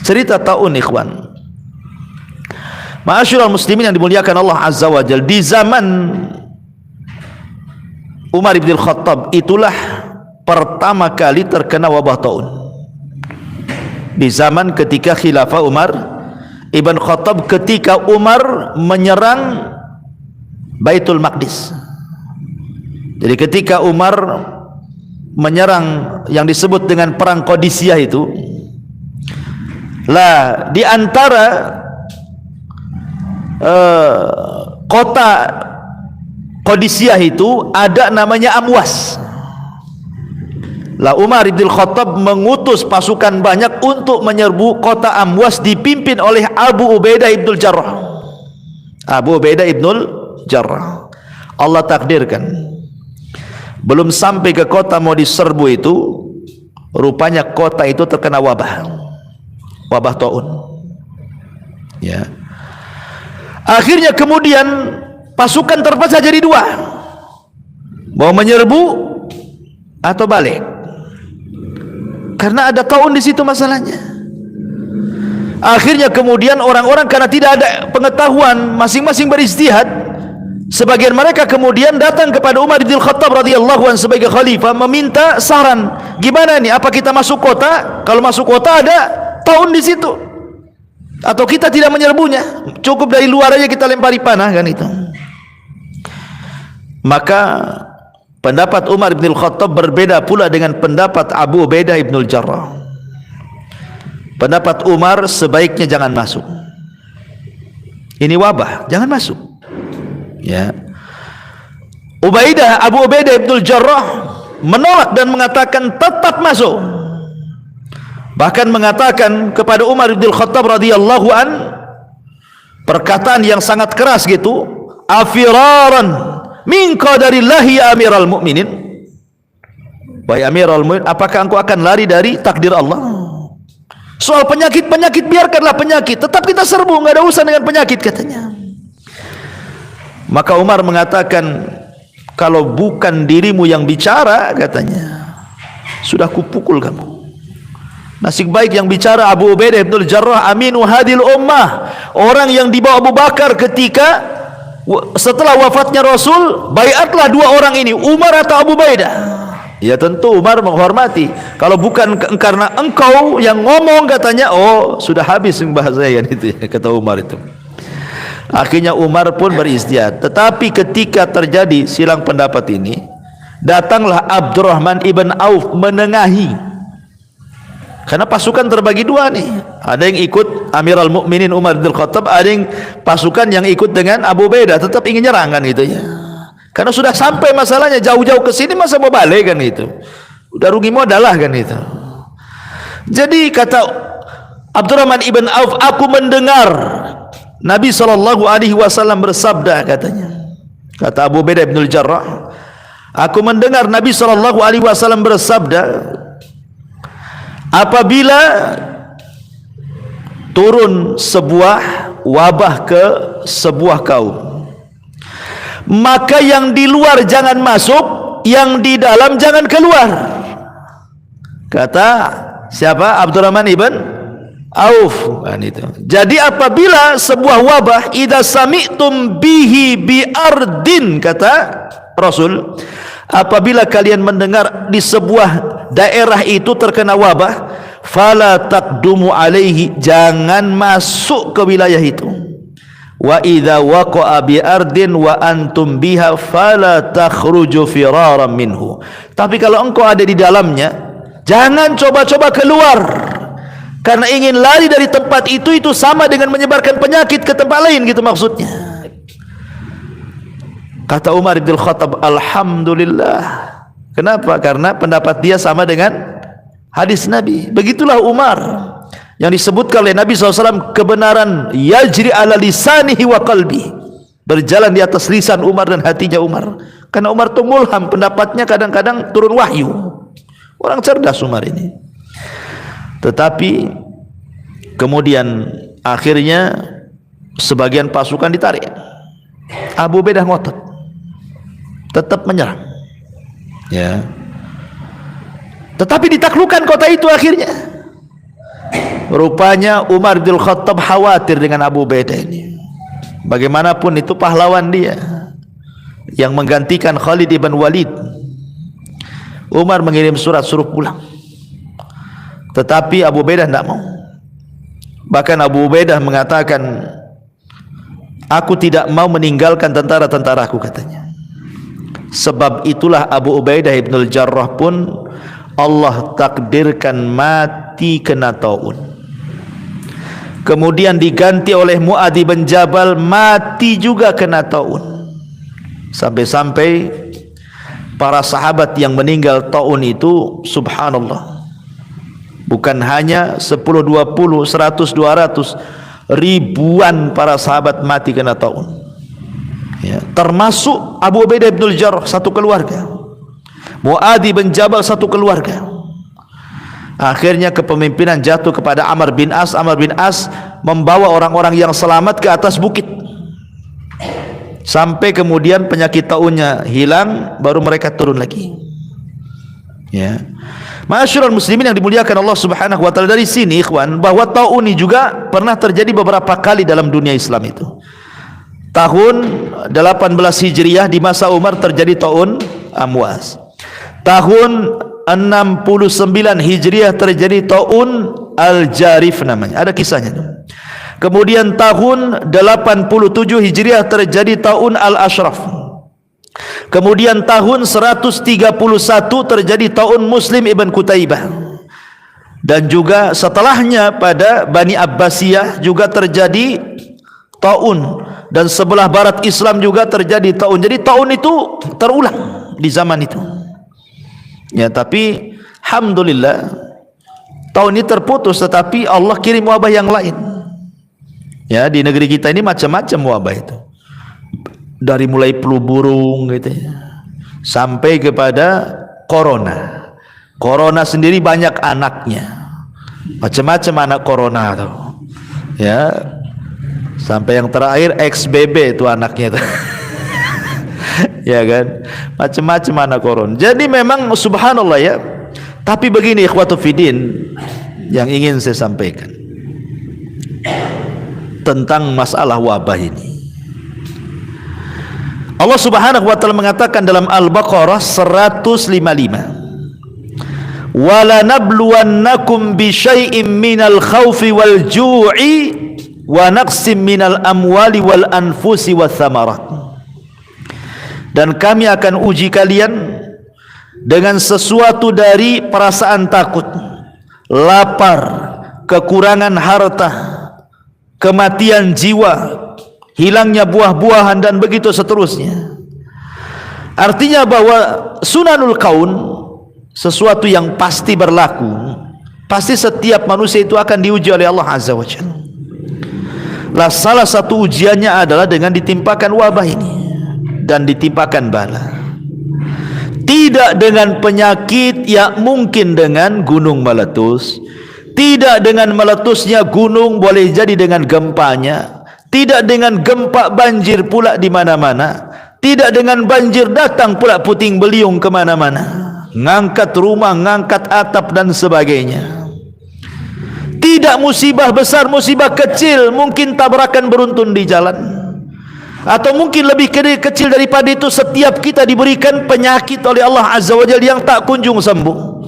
Cerita taun, ikhwan, ma'asyiral muslimin yang dimuliakan Allah Azza wa Jalla, di zaman Umar bin Khattab itulah pertama kali terkena wabah taun. Di zaman ketika khilafah Umar Ibn Khattab, ketika Umar menyerang Baitul Maqdis. Jadi ketika Umar menyerang yang disebut dengan perang Qadisiyah itu, lah di antara kota Qadisiyah itu ada namanya Amwas. Lah Umar bin Khattab mengutus pasukan banyak untuk menyerbu kota Amwas, dipimpin oleh Abu Ubaidah ibnul Jarrah. Abu Ubaidah ibnul Jarrah. Allah takdirkan belum sampai ke kota mau diserbu itu, rupanya kota itu terkena wabah taun. Ya. Akhirnya kemudian pasukan terpecah jadi dua, mau menyerbu atau balik, karena ada taun di situ masalahnya. Akhirnya kemudian orang-orang karena tidak ada pengetahuan, masing-masing beristihad. Sebagian mereka kemudian datang kepada Umar bin Khattab radhiyallahu anhu sebagai khalifah, meminta saran, gimana nih, apa kita masuk kota? Kalau masuk kota ada taun di situ, atau kita tidak menyerbunya, cukup dari luar aja kita lempari panah, kan itu. Maka pendapat Umar bin Khattab berbeda pula dengan pendapat Abu Ubaidah ibnul Jarrah. Pendapat Umar, sebaiknya jangan masuk, ini wabah, jangan masuk. Ya, Abu Ubaidah ibnul Jarrah menolak dan mengatakan tetap masuk. Bahkan mengatakan kepada Umar bin Khattab radhiyallahu an perkataan yang sangat keras gitu, afiraran min qadarillahi ya amiral mu'minin, wahai amiral mu'minin, apakah engkau akan lari dari takdir Allah? Soal penyakit biarkanlah penyakit, tetap kita serbu, nggak ada urusan dengan penyakit, katanya. Maka Umar mengatakan, kalau bukan dirimu yang bicara, katanya, sudah kupukul kamu. Nasib baik yang bicara Abu Ubaidah ibnul Jarrah, aminu hadil ummah, orang yang dibawa Abu Bakar ketika setelah wafatnya Rasul. Baiatlah dua orang ini, Umar atau Abu Ubaidah. Ya tentu Umar menghormati. Kalau bukan karena engkau yang ngomong, katanya, oh sudah habis bahasa saya, itu ya, kata Umar itu. Akhirnya Umar pun beristihad. Tetapi ketika terjadi silang pendapat ini, datanglah Abdurrahman ibn Auf menengahi. Karena pasukan terbagi dua nih, ada yang ikut Amirul Mukminin Umar bin Khattab, ada yang pasukan yang ikut dengan Abu Ubaidah, tetap ingin nyerang, kan gitu ya. Karena sudah sampai masalahnya jauh-jauh ke sini, masa mau balik, kan itu. Udah rugi modal lah, kan itu. Jadi kata Abdurrahman ibn Auf, aku mendengar Nabi SAW bersabda, katanya. Kata Abu Ubaidah ibnul Jarrah, aku mendengar Nabi SAW bersabda, apabila turun sebuah wabah ke sebuah kaum, maka yang di luar jangan masuk, yang di dalam jangan keluar. Kata siapa? Abdurrahman ibn Auf, kan itu. Jadi apabila sebuah wabah, idza sami'tum bihi bi ardin, kata Rasul, apabila kalian mendengar di sebuah daerah itu terkena wabah, fala taqdumu alaihi, jangan masuk ke wilayah itu. Wa idza waqa'a bi ardin wa antum biha fala takhruju firaran minhu. Tapi kalau engkau ada di dalamnya, jangan coba-coba keluar. karena ingin lari dari tempat itu sama dengan menyebarkan penyakit ke tempat lain, gitu maksudnya. Kata Umar bin Khattab, alhamdulillah. Kenapa? Karena pendapat dia sama dengan hadis Nabi. Begitulah Umar yang disebutkan oleh Nabi SAW, kebenaran yajri ala lisanihi wa qalbi, berjalan di atas lisan Umar dan hatinya Umar. Karena Umar itu mulham, pendapatnya kadang-kadang turun wahyu. Orang cerdas Umar ini. Tetapi kemudian akhirnya sebagian pasukan ditarik. Abu Ubaidah ngotot, tetap menyerang. Ya. Tetapi ditaklukkan kota itu akhirnya. Rupanya Umar bin Khattab khawatir dengan Abu Ubaidah ini. Bagaimanapun itu pahlawan dia yang menggantikan Khalid ibn Walid. Umar mengirim surat suruh pulang, tetapi Abu Ubaidah tidak mau. Bahkan Abu Ubaidah mengatakan, aku tidak mau meninggalkan tentara-tentaraku, katanya. Sebab itulah Abu Ubaidah ibn al-Jarrah pun Allah takdirkan mati kena taun. Kemudian diganti oleh Mu'adh bin Jabal, mati juga kena taun. Sampai-sampai para sahabat yang meninggal taun itu, subhanallah, bukan hanya 10, 20, 100, 200, ribuan para sahabat mati kena taun. Ya, termasuk Abu Ubaidah bin al-Jarrah, satu keluarga. Mu'adh bin Jabal, satu keluarga. Akhirnya kepemimpinan jatuh kepada Amr bin As. Amr bin As membawa orang-orang yang selamat ke atas bukit, sampai kemudian penyakit taunnya hilang, baru mereka turun lagi. Ya, ma'asyiral muslimin yang dimuliakan Allah Subhanahu wa taala, dari sini ikhwan, bahwa taun ini juga pernah terjadi beberapa kali dalam dunia Islam itu. Tahun 18 Hijriah di masa Umar terjadi taun Amwas. Tahun 69 Hijriah terjadi taun Al-Jarif namanya, ada kisahnya. Kemudian tahun 87 Hijriah terjadi taun Al-Ashraf. Kemudian tahun 131 terjadi taun Muslim ibn Qutaibah. Dan juga setelahnya pada Bani Abbasiyah juga terjadi taun, dan sebelah barat Islam juga terjadi taun. Jadi taun itu terulang di zaman itu. Ya, tapi alhamdulillah tahun ini terputus, tetapi Allah kirim wabah yang lain. Ya, di negeri kita ini macam-macam wabah itu. Dari mulai flu burung gitu ya, sampai kepada corona. Corona sendiri banyak anaknya. Macam-macam anak corona tuh. Ya. Sampai yang terakhir XBB itu anaknya tuh. Ya kan? Macam-macam anak corona. Jadi memang subhanallah ya. Tapi begini ikhwatu fiddin yang ingin saya sampaikan tentang masalah wabah ini. Allah Subhanahu wa taala mengatakan dalam Al-Baqarah 155, "Wala nabluwannakum bi syai'im minal khaufi wal ju'i wa naqsim minal amwali wal anfusi wath thamarat." Dan kami akan uji kalian dengan sesuatu dari perasaan takut, lapar, kekurangan harta, kematian jiwa, hilangnya buah-buahan, dan begitu seterusnya. Artinya bahwa sunanul kaun, sesuatu yang pasti berlaku, pasti setiap manusia itu akan diuji oleh Allah Azza wa Jalla. Lah salah satu ujiannya adalah dengan ditimpakan wabah ini dan ditimpakan bala. Tidak dengan penyakit yang mungkin dengan gunung meletus, tidak dengan meletusnya gunung, boleh jadi dengan gempanya, tidak dengan gempa banjir pula di mana-mana, tidak dengan banjir datang pula puting beliung ke mana-mana, ngangkat rumah, ngangkat atap dan sebagainya. Tidak musibah besar, musibah kecil, mungkin tabrakan beruntun di jalan, atau mungkin lebih kecil daripada itu, setiap kita diberikan penyakit oleh Allah Azza wa Jalla yang tak kunjung sembuh.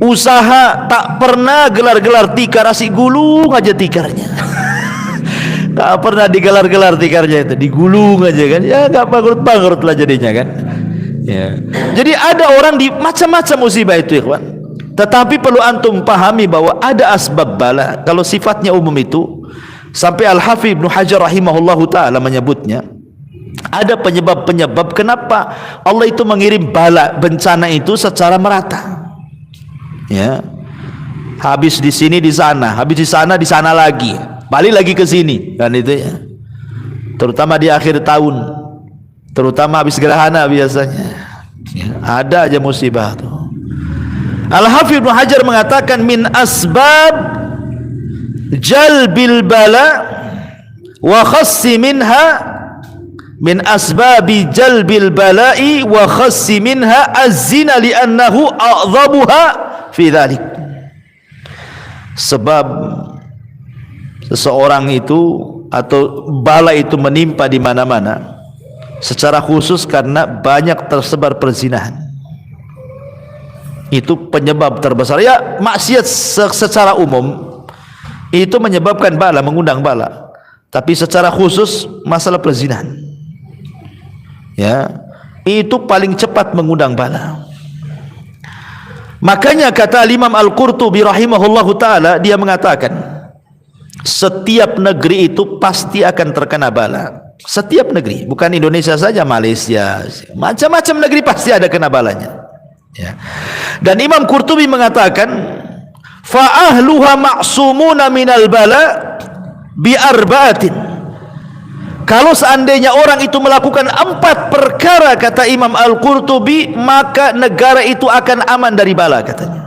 Usaha tak pernah gelar-gelar tikar, asik gulung aja tikarnya. Tak pernah digelar-gelar tikarnya, itu digulung aja kan. Ya enggak bangkrut-bangkrut lah jadinya kan. Ya. Jadi ada orang di macam-macam musibah itu, ikhwan. Tetapi perlu antum pahami bahwa ada asbab bala. Kalau sifatnya umum itu, sampai Al-Hafidz Ibnu Hajar rahimahullahu ta'ala menyebutnya, ada penyebab-penyebab kenapa Allah itu mengirim bala, bencana itu secara merata. Ya, habis di sini di sana, habis di sana lagi, balik lagi ke sini, kan itu ya. Terutama di akhir tahun, terutama habis gerhana biasanya, ya, ada aja musibah tuh. Al-Hafidz Ibnu Hajar mengatakan min asbab jalbil bala wa khassi minha, min asbabi jalbil bala'i wa khassi minha az-zina li'annahu a'dhabuha fi dhalik. Sebab seseorang itu atau bala itu menimpa di mana-mana, secara khusus karena banyak tersebar perzinahan. Itu penyebab terbesar. Ya, maksiat secara umum itu menyebabkan bala, mengundang bala. Tapi secara khusus masalah perzinahan, ya, itu paling cepat mengundang bala. Makanya kata Imam Al-Qurtubi rahimahullahu ta'ala, dia mengatakan setiap negeri itu pasti akan terkena bala. Setiap negeri, bukan Indonesia saja, Malaysia, macam-macam negeri pasti ada kena balanya, ya. Dan Imam Qurtubi mengatakan fa ahluha ma'sumuna minal bala bi arba'atin. Kalau seandainya orang itu melakukan 4 perkara, kata Imam Al-Qurtubi, maka negara itu akan aman dari bala, katanya.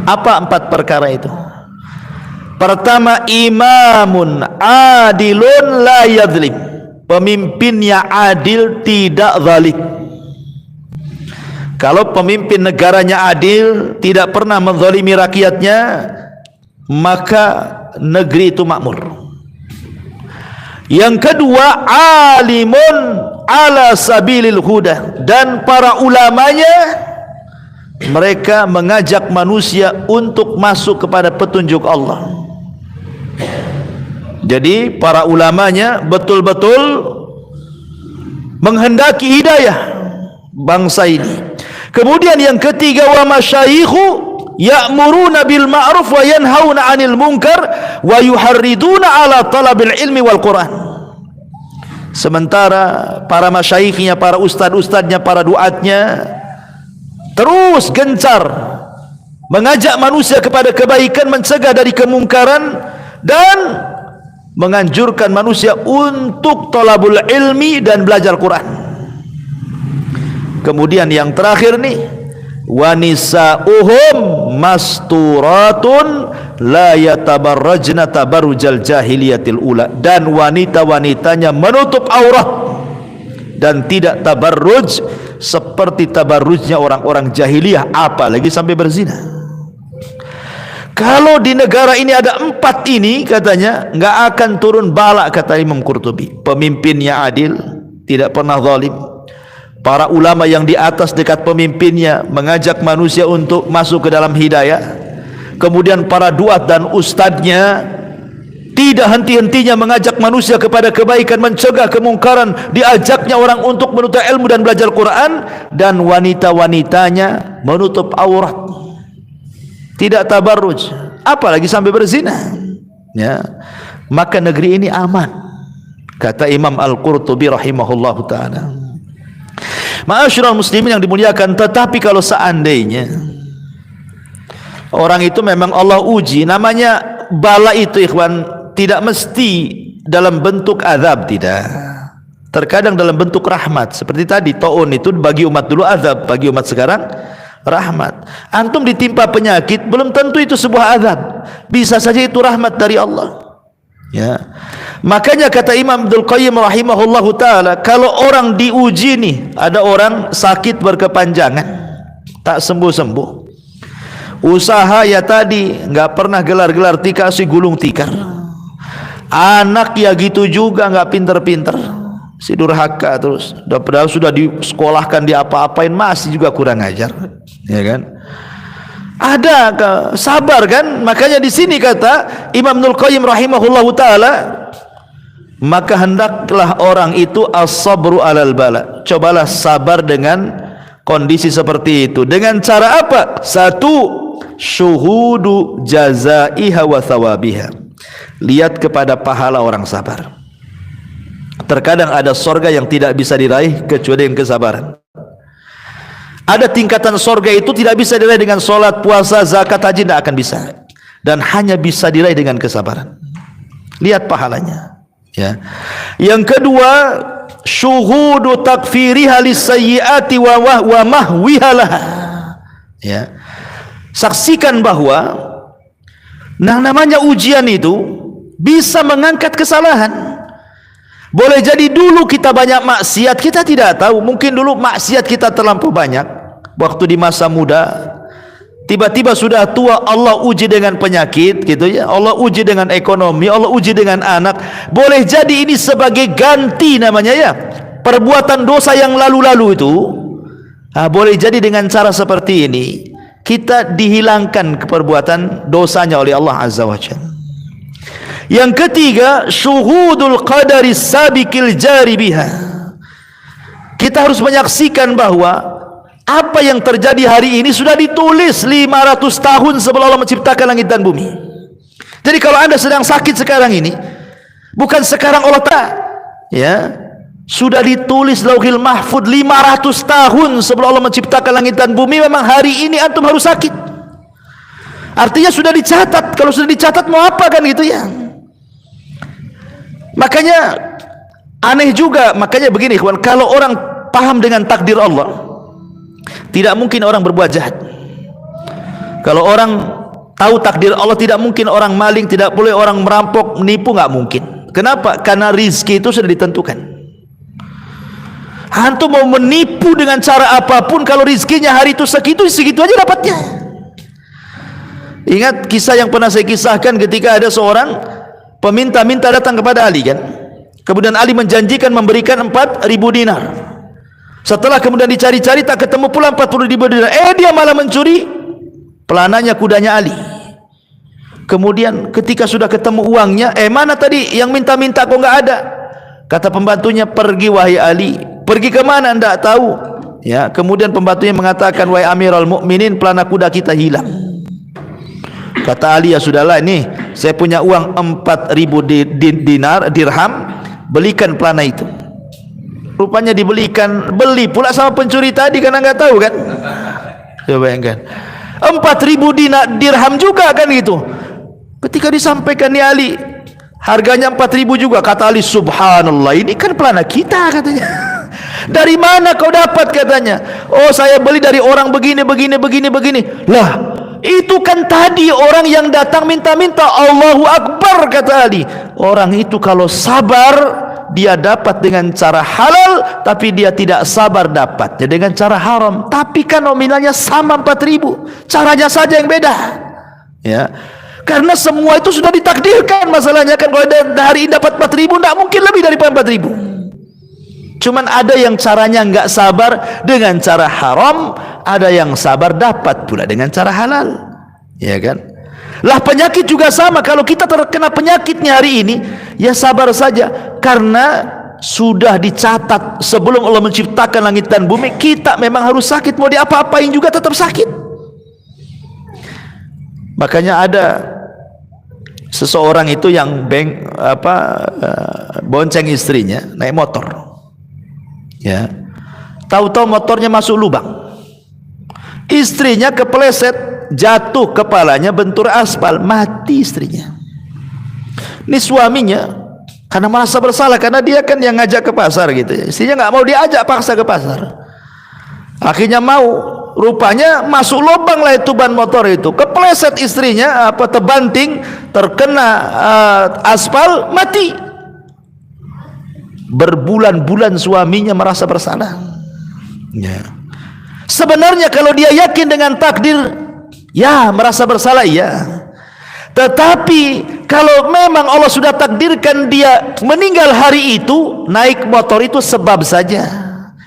Apa 4 perkara itu? Pertama, imamun adilun la yadlim. Pemimpinnya adil, tidak zalim. Kalau pemimpin negaranya adil, tidak pernah menzalimi rakyatnya, maka negeri itu makmur. Yang kedua, alimun ala sabilil huda, dan para ulamanya mereka mengajak manusia untuk masuk kepada petunjuk Allah. Jadi para ulamanya betul-betul menghendaki hidayah bangsa ini. Kemudian yang ketiga, wa masyayikhu ya'muruna bil ma'ruf wa yanhauna 'anil munkar wa yuharriduna 'ala talabil ilmi wal Qur'an. Sementara para masyayikhnya, para ustad-ustadnya, para duatnya terus gencar mengajak manusia kepada kebaikan, mencegah dari kemungkaran, dan menganjurkan manusia untuk talabul ilmi dan belajar Quran. Kemudian yang terakhir nih, wa nisa'uhum masturatun la yatabarrajna tabarrujal jahiliyatil ula, dan wanita-wanitanya menutup aurat dan tidak tabarruj seperti tabarrujnya orang-orang jahiliyah, apalagi sampai berzina. Kalau di negara ini ada 4 ini, katanya nggak akan turun bala, kata Imam Qurtubi. Pemimpinnya adil, tidak pernah zalim. Para ulama yang di atas dekat pemimpinnya mengajak manusia untuk masuk ke dalam hidayah. Kemudian para duat dan ustadznya tidak henti-hentinya mengajak manusia kepada kebaikan, mencegah kemungkaran, diajaknya orang untuk menuntut ilmu dan belajar Quran, dan wanita-wanitanya menutup aurat, tidak tabarruj, apalagi sampai berzina, ya. Maka negeri ini aman, kata Imam Al-Qurtubi rahimahullahu ta'ala. Ma'asyiral muslimin yang dimuliakan, tetapi kalau seandainya orang itu memang Allah uji, namanya bala itu, ikhwan, tidak mesti dalam bentuk azab, tidak. Terkadang dalam bentuk rahmat. Seperti tadi taun itu bagi umat dulu azab, bagi umat sekarang rahmat. Antum ditimpa penyakit, belum tentu itu sebuah azab, bisa saja itu rahmat dari Allah, ya. Makanya kata Imam Abdul Qayyim rahimahullahu ta'ala, kalau orang diuji nih, ada orang sakit berkepanjangan, tak sembuh-sembuh, usaha ya tadi, nggak pernah gelar-gelar tikar, si gulung tikar, anak ya gitu juga, nggak pinter-pinter, si durhaka terus, padahal sudah disekolahkan, diapa-apain, masih juga kurang ajar, ya kan. Ada sabar kan. Makanya di sini kata Imam Abdul Qayyim rahimahullahu ta'ala, maka hendaklah orang itu as-sabru alal bala, cobalah sabar dengan kondisi seperti itu. Dengan cara apa? Satu, syuhudu jazaiha wa thawabiha. Lihat kepada pahala orang sabar. Terkadang ada sorga yang tidak bisa diraih kecuali dengan kesabaran. Ada tingkatan sorga itu tidak bisa diraih dengan solat, puasa, zakat, haji, tidak akan bisa. Dan hanya bisa diraih dengan kesabaran. Lihat pahalanya. Ya. Yang kedua, syuhudu takfiriha lisayyiati wa mahwihalaha. Ya. Saksikan bahwa yang namanya ujian itu bisa mengangkat kesalahan. Boleh jadi dulu kita banyak maksiat, kita tidak tahu. Mungkin dulu maksiat kita terlampau banyak waktu di masa muda. Tiba-tiba sudah tua, Allah uji dengan penyakit, gitu ya. Allah uji dengan ekonomi, Allah uji dengan anak. Boleh jadi ini sebagai ganti namanya ya, perbuatan dosa yang lalu-lalu itu. Boleh jadi dengan cara seperti ini kita dihilangkan keperbuatan dosanya oleh Allah Azza wa Jalla. Yang ketiga, syuhudul qadari sabiqil jari biha. Kita harus menyaksikan bahwa apa yang terjadi hari ini sudah ditulis 500 tahun sebelum Allah menciptakan langit dan bumi. Jadi kalau Anda sedang sakit sekarang ini, bukan sekarang Allah ya, sudah ditulis Lauhil Mahfud 500 tahun sebelum Allah menciptakan langit dan bumi. Memang hari ini antum harus sakit. Artinya sudah dicatat. Kalau sudah dicatat mau apa kan gitu ya. Makanya aneh juga, makanya begini kawan, kalau orang paham dengan takdir Allah, tidak mungkin orang berbuat jahat. Kalau orang tahu takdir Allah, tidak mungkin orang maling, tidak boleh orang merampok, menipu, nggak mungkin. Kenapa? Karena rizki itu sudah ditentukan. Antum mau menipu dengan cara apapun, kalau rizkinya hari itu segitu aja dapatnya. Ingat kisah yang pernah saya kisahkan ketika ada seorang peminta-minta datang kepada Ali kan. Kemudian Ali menjanjikan memberikan 4.000 dinar. Setelah kemudian dicari-cari tak ketemu pula 40.000 dinar. Dia malah mencuri pelananya kudanya Ali. Kemudian ketika sudah ketemu uangnya, mana tadi yang minta-minta kok nggak ada? Kata pembantunya, pergi wahai Ali. Pergi ke mana enggak tahu. Ya, kemudian pembantunya mengatakan, wahai Amirul Mukminin, pelana kuda kita hilang. Kata Ali, ya sudahlah, nih saya punya uang 4.000 dirham, belikan pelana itu. Rupanya beli pula sama pencuri tadi karena nggak tahu kan. Coba bayangkan, 4.000 dirham juga kan gitu. Ketika disampaikan nih Ali, harganya 4.000 juga. Kata Ali, subhanallah, ini kan pelana kita katanya. Dari mana kau dapat katanya? Oh, saya beli dari orang begini. Lah, itu kan tadi orang yang datang minta-minta. Allahu Akbar, kata Ali. Orang itu kalau sabar, dia dapat dengan cara halal, tapi dia tidak sabar dapatnya dengan cara haram. Tapi kan nominalnya sama 4.000, caranya saja yang beda. Ya, karena semua itu sudah ditakdirkan. Masalahnya kan kalau hari ini dapat 4.000, tidak mungkin lebih daripada 4.000. Cuman ada yang caranya nggak sabar dengan cara haram, ada yang sabar dapat pula dengan cara halal, ya kan? Lah penyakit juga sama. Kalau kita terkena penyakitnya hari ini, ya sabar saja, karena sudah dicatat sebelum Allah menciptakan langit dan bumi. Kita memang harus sakit, mau diapa-apain juga tetap sakit. Makanya ada seseorang itu yang bonceng istrinya naik motor. Ya, tahu-tahu motornya masuk lubang, istrinya kepleset, jatuh kepalanya bentur aspal, mati istrinya. Ini suaminya karena merasa bersalah, karena dia kan yang ngajak ke pasar gitu ya. Istrinya nggak mau diajak, paksa ke pasar. Akhirnya mau, rupanya masuk lubang lah itu ban motor itu, kepleset istrinya, terbanting, terkena aspal, mati. Berbulan-bulan suaminya merasa bersalah. Ya. Sebenarnya kalau dia yakin dengan takdir, ya merasa bersalah ya. Tetapi kalau memang Allah sudah takdirkan dia meninggal hari itu, naik motor itu sebab saja.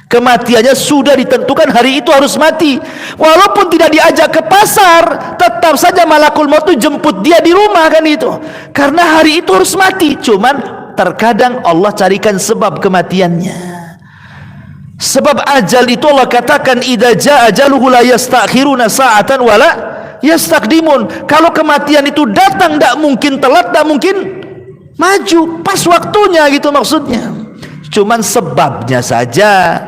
Kematiannya sudah ditentukan, hari itu harus mati. Walaupun tidak diajak ke pasar, tetap saja malakul maut itu jemput dia di rumah kan itu. Karena hari itu harus mati. Cuman terkadang Allah carikan sebab kematiannya. Sebab ajal itu Allah katakan idza jaa ajaluhu la yastakhiruna sa'atan wala yastaqdimun. Kalau kematian itu datang tidak mungkin telat, tidak mungkin maju, pas waktunya gitu maksudnya. Cuman sebabnya saja.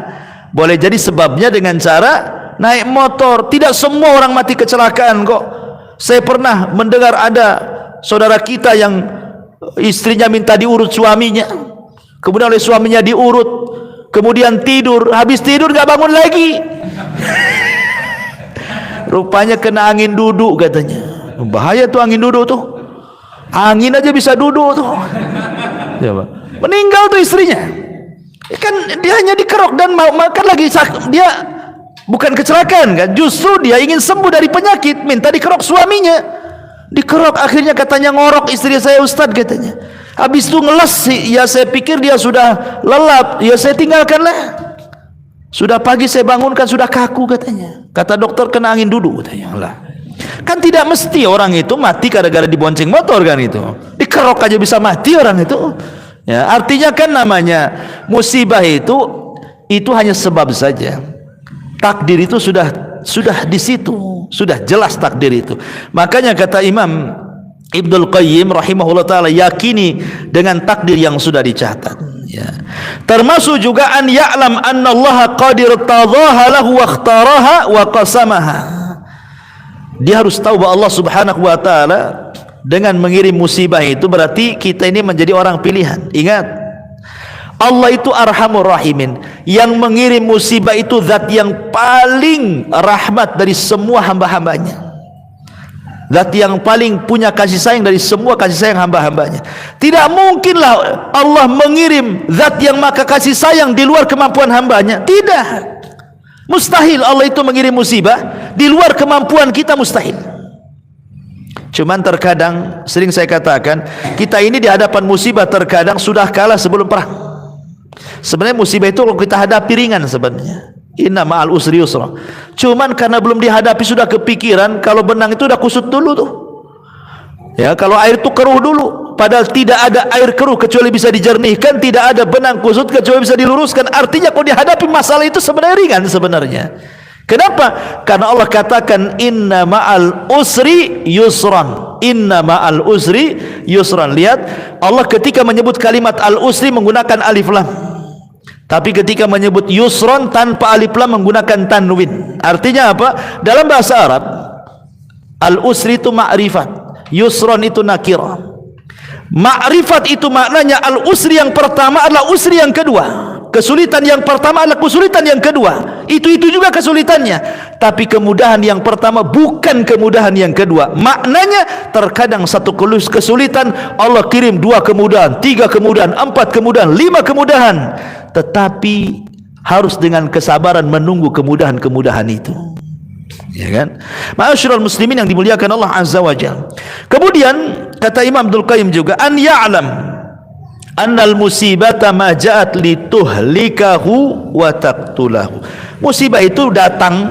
Boleh jadi sebabnya dengan cara naik motor. Tidak semua orang mati kecelakaan kok. Saya pernah mendengar ada saudara kita yang istrinya minta diurut suaminya, kemudian oleh suaminya diurut, kemudian tidur, habis tidur gak bangun lagi. Rupanya kena angin duduk katanya. Bahaya tuh angin duduk tuh. Angin aja bisa duduk tuh. Meninggal tuh istrinya. Kan dia hanya dikerok dan mau makan lagi. Dia bukan kecelakaan kan, justru dia ingin sembuh dari penyakit, minta dikerok suaminya. Dikerok, akhirnya katanya ngorok istri saya Ustaz katanya. Habis itu ngeles, ya saya pikir dia sudah lelap, ya saya tinggalkanlah. Sudah pagi saya bangunkan sudah kaku katanya. Kata dokter kena angin duduk katanya. Lah, kan tidak mesti orang itu mati gara-gara dibonceng motor kan itu. Dikerok aja bisa mati orang itu. Ya, artinya kan namanya musibah itu hanya sebab saja. Takdir itu sudah di situ, sudah jelas takdir itu. Makanya kata Imam Ibnul Qayyim rahimahullah taala, yakini dengan takdir yang sudah dicatat. Ya. Termasuk juga an ya'lam anna Allah qadir tadhaha lahu wa ikhtaraha wa qasamaha. Dia harus tahu bahwa Allah Subhanahu wa taala dengan mengirim musibah itu berarti kita ini menjadi orang pilihan. Ingat, Allah itu Arhamur Rahimin. Yang mengirim musibah itu zat yang paling rahmat dari semua hamba-hambanya, zat yang paling punya kasih sayang dari semua kasih sayang hamba-hambanya. Tidak mungkinlah Allah mengirim zat yang maka kasih sayang di luar kemampuan hambanya. Tidak, mustahil Allah itu mengirim musibah di luar kemampuan kita, mustahil. Cuman terkadang sering saya katakan, kita ini di hadapan musibah terkadang sudah kalah sebelum perang. Sebenarnya musibah itu kalau kita hadapi ringan sebenarnya. Inna ma'al usri yusra. Cuman karena belum dihadapi sudah kepikiran kalau benang itu udah kusut dulu tuh. Ya, kalau air itu keruh dulu. Padahal tidak ada air keruh kecuali bisa dijernihkan, tidak ada benang kusut kecuali bisa diluruskan. Artinya kalau dihadapi masalah itu sebenarnya ringan sebenarnya. Kenapa? Karena Allah katakan inna ma'al usri yusran. Inna ma'al usri yusran. Lihat, Allah ketika menyebut kalimat al-usri menggunakan alif lam. Tapi ketika menyebut yusran tanpa alif lam menggunakan tanwin. Artinya apa? Dalam bahasa Arab, al-usri itu ma'rifat, yusran itu nakirah. Ma'rifat itu maknanya al-usri yang pertama adalah usri yang kedua. Kesulitan yang pertama adalah kesulitan yang kedua. Itu juga kesulitannya. Tapi kemudahan yang pertama bukan kemudahan yang kedua. Maknanya terkadang satu kesulitan Allah kirim 2 kemudahan, 3 kemudahan, 4 kemudahan, 5 kemudahan. Tetapi harus dengan kesabaran menunggu kemudahan-kemudahan itu. Ya kan? Ma'asyiral muslimin yang dimuliakan Allah Azza wa Jalla. Kemudian kata Imam Abdul Qayyim juga an ya'lam annal musibata ma ja'at lituhlikahu wa taqtulahu. Musibah itu datang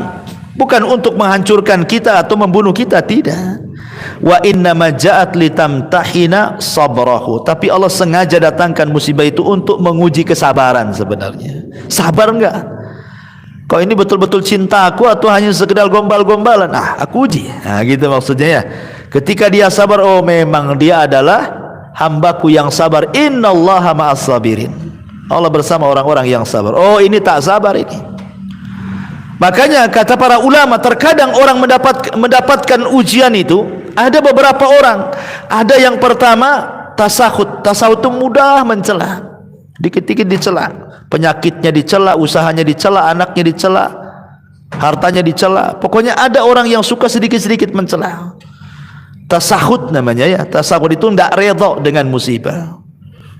bukan untuk menghancurkan kita atau membunuh kita, tidak. Wa inna ma ja'at litamtahina sabrahu. Tapi Allah sengaja datangkan musibah itu untuk menguji kesabaran sebenarnya. Sabar enggak? Kau ini betul-betul cinta aku atau hanya sekedar gombal-gombalan? Aku uji. Gitu maksudnya ya. Ketika dia sabar, oh memang dia adalah hambaku yang sabar. Innallaha ma'as sabirin. Allah bersama orang-orang yang sabar. Oh ini tak sabar ini. Makanya kata para ulama, terkadang orang mendapatkan ujian itu ada beberapa orang. Ada yang pertama tasahud. Tasahud itu mudah mencela, dikit-dikit dicela, penyakitnya dicela, usahanya dicela, anaknya dicela, hartanya dicela. Pokoknya ada orang yang suka sedikit-sedikit mencela. Tasahud namanya ya. Tasahud itu tidak redha dengan musibah.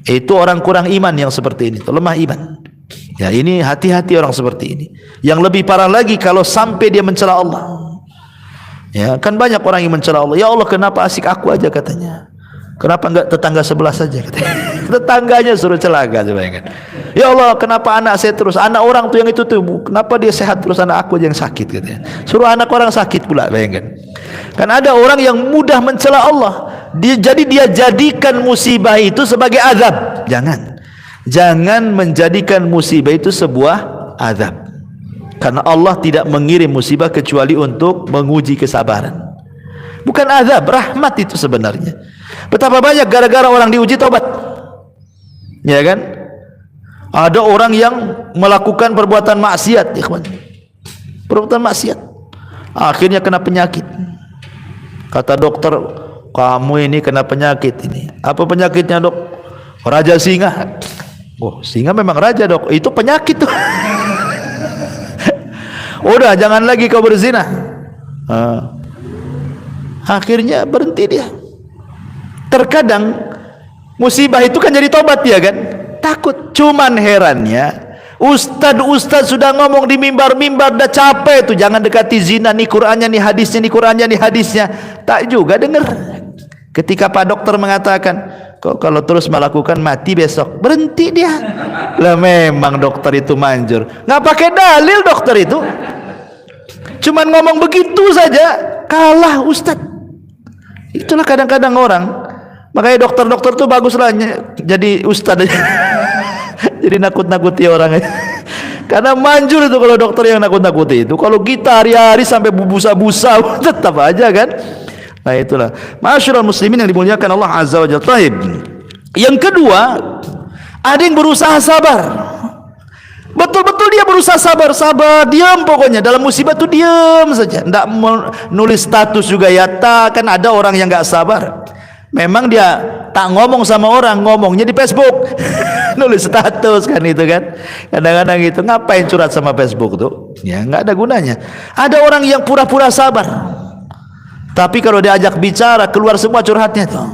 Itu orang kurang iman yang seperti ini, lemah iman. Ya, ini hati-hati orang seperti ini. Yang lebih parah lagi kalau sampai dia mencela Allah. Ya, kan banyak orang yang mencela Allah. Ya Allah, kenapa asik aku aja katanya? Kenapa enggak tetangga sebelah saja katanya? Tetangganya suruh celaka, bayangkan. Ya Allah, kenapa anak saya terus, anak orang tuh yang itu tuh, kenapa dia sehat terus anak aku aja yang sakit katanya? Suruh anak orang sakit pula, bayangkan. Kan ada orang yang mudah mencela Allah. Jadi dia jadikan musibah itu sebagai azab. Jangan menjadikan musibah itu sebuah Azab. Karena Allah tidak mengirim musibah kecuali untuk menguji kesabaran. Bukan azab, rahmat itu sebenarnya. Betapa banyak gara-gara orang diuji tobat. Ya kan? Ada orang yang melakukan perbuatan maksiat, ikhwan. Perbuatan maksiat. Akhirnya kena penyakit. Kata dokter, kamu ini kena penyakit ini. Apa penyakitnya, Dok? Raja singa. Oh, singa memang raja, Dok. Itu penyakit tuh. Udah, jangan lagi kau berzina. Akhirnya berhenti dia. Terkadang musibah itu kan jadi tobat dia kan. Takut. Cuman herannya, ustad sudah ngomong di mimbar-mimbar, dah capek tuh, jangan dekati zina, nih Qur'annya, nih hadisnya, nih Qur'annya, nih hadisnya. Tak juga dengar. Ketika Pak Dokter mengatakan, kok kalau terus melakukan mati besok, berhenti dia. Lah memang dokter itu manjur. Nggak pakai dalil dokter itu. Cuman ngomong begitu saja, kalah ustad. Itulah kadang-kadang orang. Makanya dokter-dokter tuh baguslah jadi ustad aja. Jadi nakut-nakuti orang aja. Karena manjur itu kalau dokter yang nakut-nakuti itu. Kalau kita hari-hari sampai busa-busa tetap aja kan. Nah itulah. Ma'asyiral muslimin yang dimuliakan Allah Azza wa Jalla. Yang kedua, ada yang berusaha sabar. Betul-betul dia berusaha sabar, diam pokoknya. Dalam musibah tuh diam saja. Tidak menulis status juga ya. Kan ada orang yang nggak sabar. Memang dia tak ngomong sama orang, ngomongnya di Facebook. Nulis status kan itu kan. Kadang-kadang gitu, ngapain curhat sama Facebook tuh? Ya nggak ada gunanya. Ada orang yang pura-pura sabar. Tapi kalau diajak bicara keluar semua curhatnya tuh.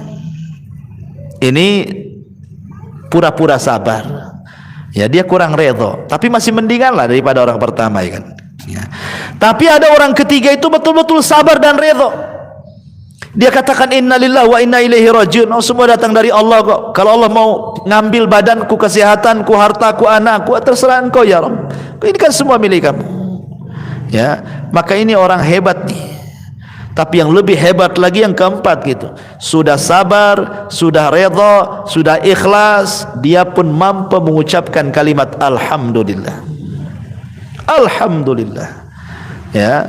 Ini pura-pura sabar. Ya dia kurang redho, tapi masih mendingan lah daripada orang pertama ya kan. Ya. Tapi ada orang ketiga itu betul-betul sabar dan redho. Dia katakan innalillahi wa inna ilaihi rajiun. Oh, semua datang dari Allah kok. Kalau Allah mau ngambil badanku, kesehatanku, hartaku, anakku, terserah engkau ya Rabb. Ini kan semua milik kamu. Ya, maka ini orang hebat nih. Tapi yang lebih hebat lagi yang keempat gitu. Sudah sabar, sudah redha, sudah ikhlas, dia pun mampu mengucapkan kalimat alhamdulillah. Alhamdulillah. Ya,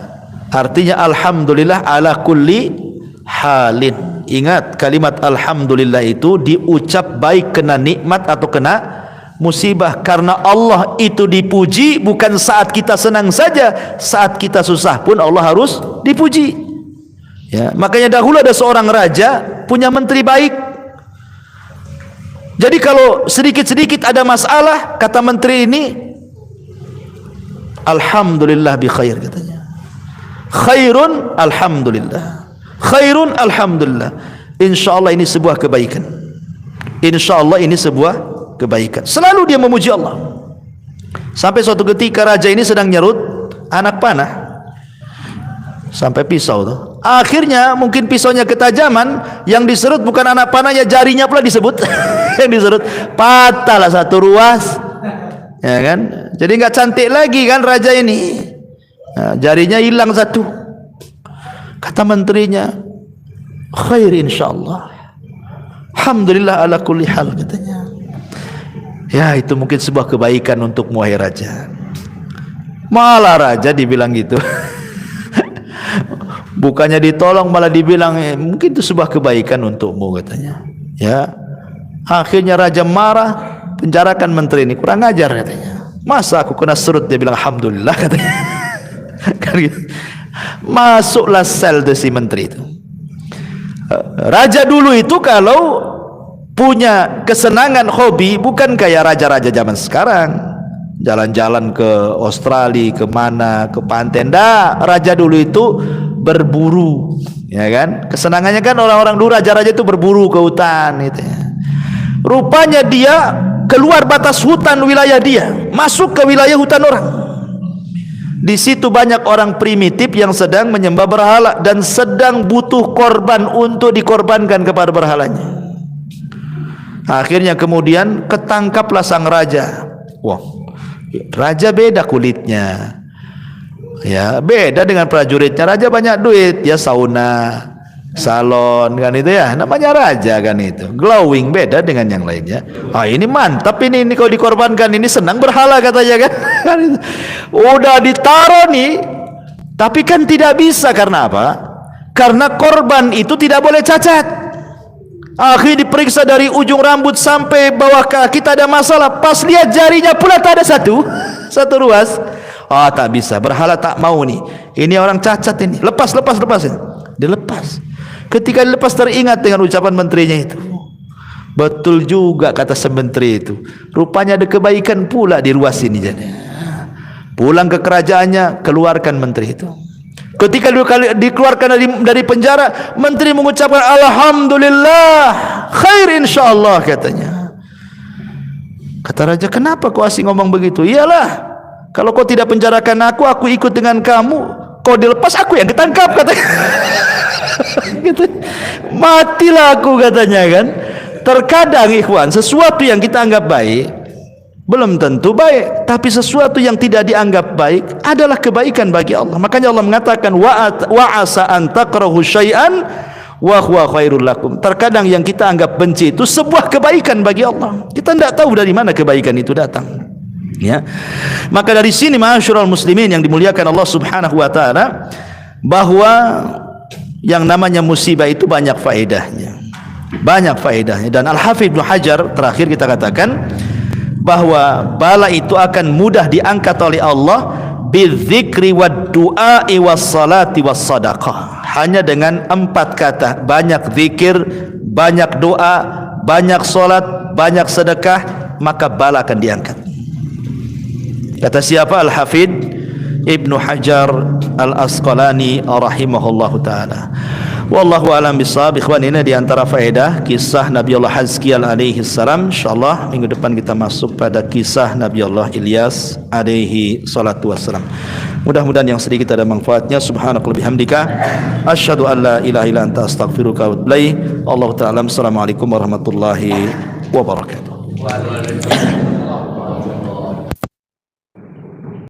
artinya alhamdulillah ala kulli halin. Ingat kalimat alhamdulillah itu diucap baik kena nikmat atau kena musibah, karena Allah itu dipuji bukan saat kita senang saja, saat kita susah pun Allah harus dipuji. Ya, makanya dahulu ada seorang raja punya menteri baik. Jadi kalau sedikit-sedikit ada masalah, kata menteri ini, alhamdulillah bi khair katanya. Khairun alhamdulillah. Khairun alhamdulillah. Insyaallah ini sebuah kebaikan. Insyaallah ini sebuah kebaikan. Selalu dia memuji Allah. Sampai suatu ketika raja ini sedang nyerut anak panah. Sampai pisau tuh. Akhirnya mungkin pisaunya ketajaman, yang diserut bukan anak panahnya, jarinya pula disebut. Yang diserut patahlah satu ruas. Ya kan? Jadi nggak cantik lagi kan raja ini. Nah, jarinya hilang satu. Kata menterinya, khair insyaallah. Alhamdulillah ala kulli hal katanya. Ya itu mungkin sebuah kebaikan untuk wahai raja. Malah raja dibilang gitu. Bukannya ditolong malah dibilang mungkin itu sebuah kebaikan untukmu katanya. Ya. Akhirnya raja marah, penjarakan menteri ini, kurang ajar katanya. Masa aku kena serut, dia bilang alhamdulillah katanya. Kan gitu. Masuklah sel de si menteri itu. Raja dulu itu kalau punya kesenangan hobi bukan kayak raja-raja zaman sekarang. Jalan-jalan ke Australia, ke mana, ke pantai. Nggak, raja dulu itu berburu, ya kan? Kesenangannya kan orang-orang dulu raja-raja itu berburu ke hutan gitu ya. Rupanya dia keluar batas hutan wilayah dia, masuk ke wilayah hutan orang. Di situ banyak orang primitif yang sedang menyembah berhala dan sedang butuh korban untuk dikorbankan kepada berhalanya. Akhirnya kemudian ketangkaplah sang raja. Wah, raja beda kulitnya. Ya, beda dengan prajuritnya. Raja banyak duit, ya sauna, salon kan itu ya, namanya raja kan itu, glowing, beda dengan yang lainnya. Ini mantap ini kalau dikorbankan, ini senang berhala katanya kan. Udah ditaruh nih, tapi kan tidak bisa. Karena apa? Karena korban itu tidak boleh cacat. Akhirnya diperiksa dari ujung rambut sampai bawah kaki, tak ada masalah. Pas lihat jarinya pula tak ada satu ruas. Tak bisa, berhala tak mau nih, ini orang cacat ini, lepas ini. Dilepas. Ketika dilepas teringat dengan ucapan menterinya itu. Betul juga kata sementeri itu, rupanya ada kebaikan pula di ruas ini. Jadi pulang ke kerajaannya, keluarkan menteri itu. Ketika dikeluarkan dari penjara, menteri mengucapkan alhamdulillah, khair insyaallah katanya. Kata raja, kenapa kau asing ngomong begitu? Iyalah, kalau kau tidak penjarakan aku ikut dengan kamu. Kau dilepas, aku yang ketangkap katanya. Gitu. Matilah aku katanya kan. Terkadang ikhwan, sesuatu yang kita anggap baik belum tentu baik, tapi sesuatu yang tidak dianggap baik adalah kebaikan bagi Allah. Makanya Allah mengatakan wa asa an takrahu syai'an wa huwa khairul lakum. Terkadang yang kita anggap benci itu sebuah kebaikan bagi Allah. Kita tidak tahu dari mana kebaikan itu datang. Ya. Maka dari sini ma'asyiral muslimin yang dimuliakan Allah Subhanahu wa taala, bahwa yang namanya musibah itu banyak faedahnya. Dan Al-Hafidz Ibnu Hajar terakhir kita katakan bahwa bala itu akan mudah diangkat oleh Allah bidzikri wad du'a'i was salati was sadaqah. Hanya dengan 4 kata, banyak zikir, banyak doa, banyak salat, banyak sedekah, maka bala akan diangkat. Kata siapa? Al-Hafidz Ibnu Hajar Al-Asqalani rahimahullahu taala. Wallahu a'lam bishawab. Ikhwan, ini di antara faedah kisah Nabi Allah Hazkiel alaihi salam. Insyaallah minggu depan kita masuk pada kisah Nabi Allah Ilyas alaihi salatu wassalam. Mudah-mudahan yang sedikit ada manfaatnya. Subhanakallahumma bihamdika asyhadu an la ilaha illa anta astaghfiruka wa atubu ilaik. Allahu ta'ala. Assalamualaikum warahmatullahi wabarakatuh.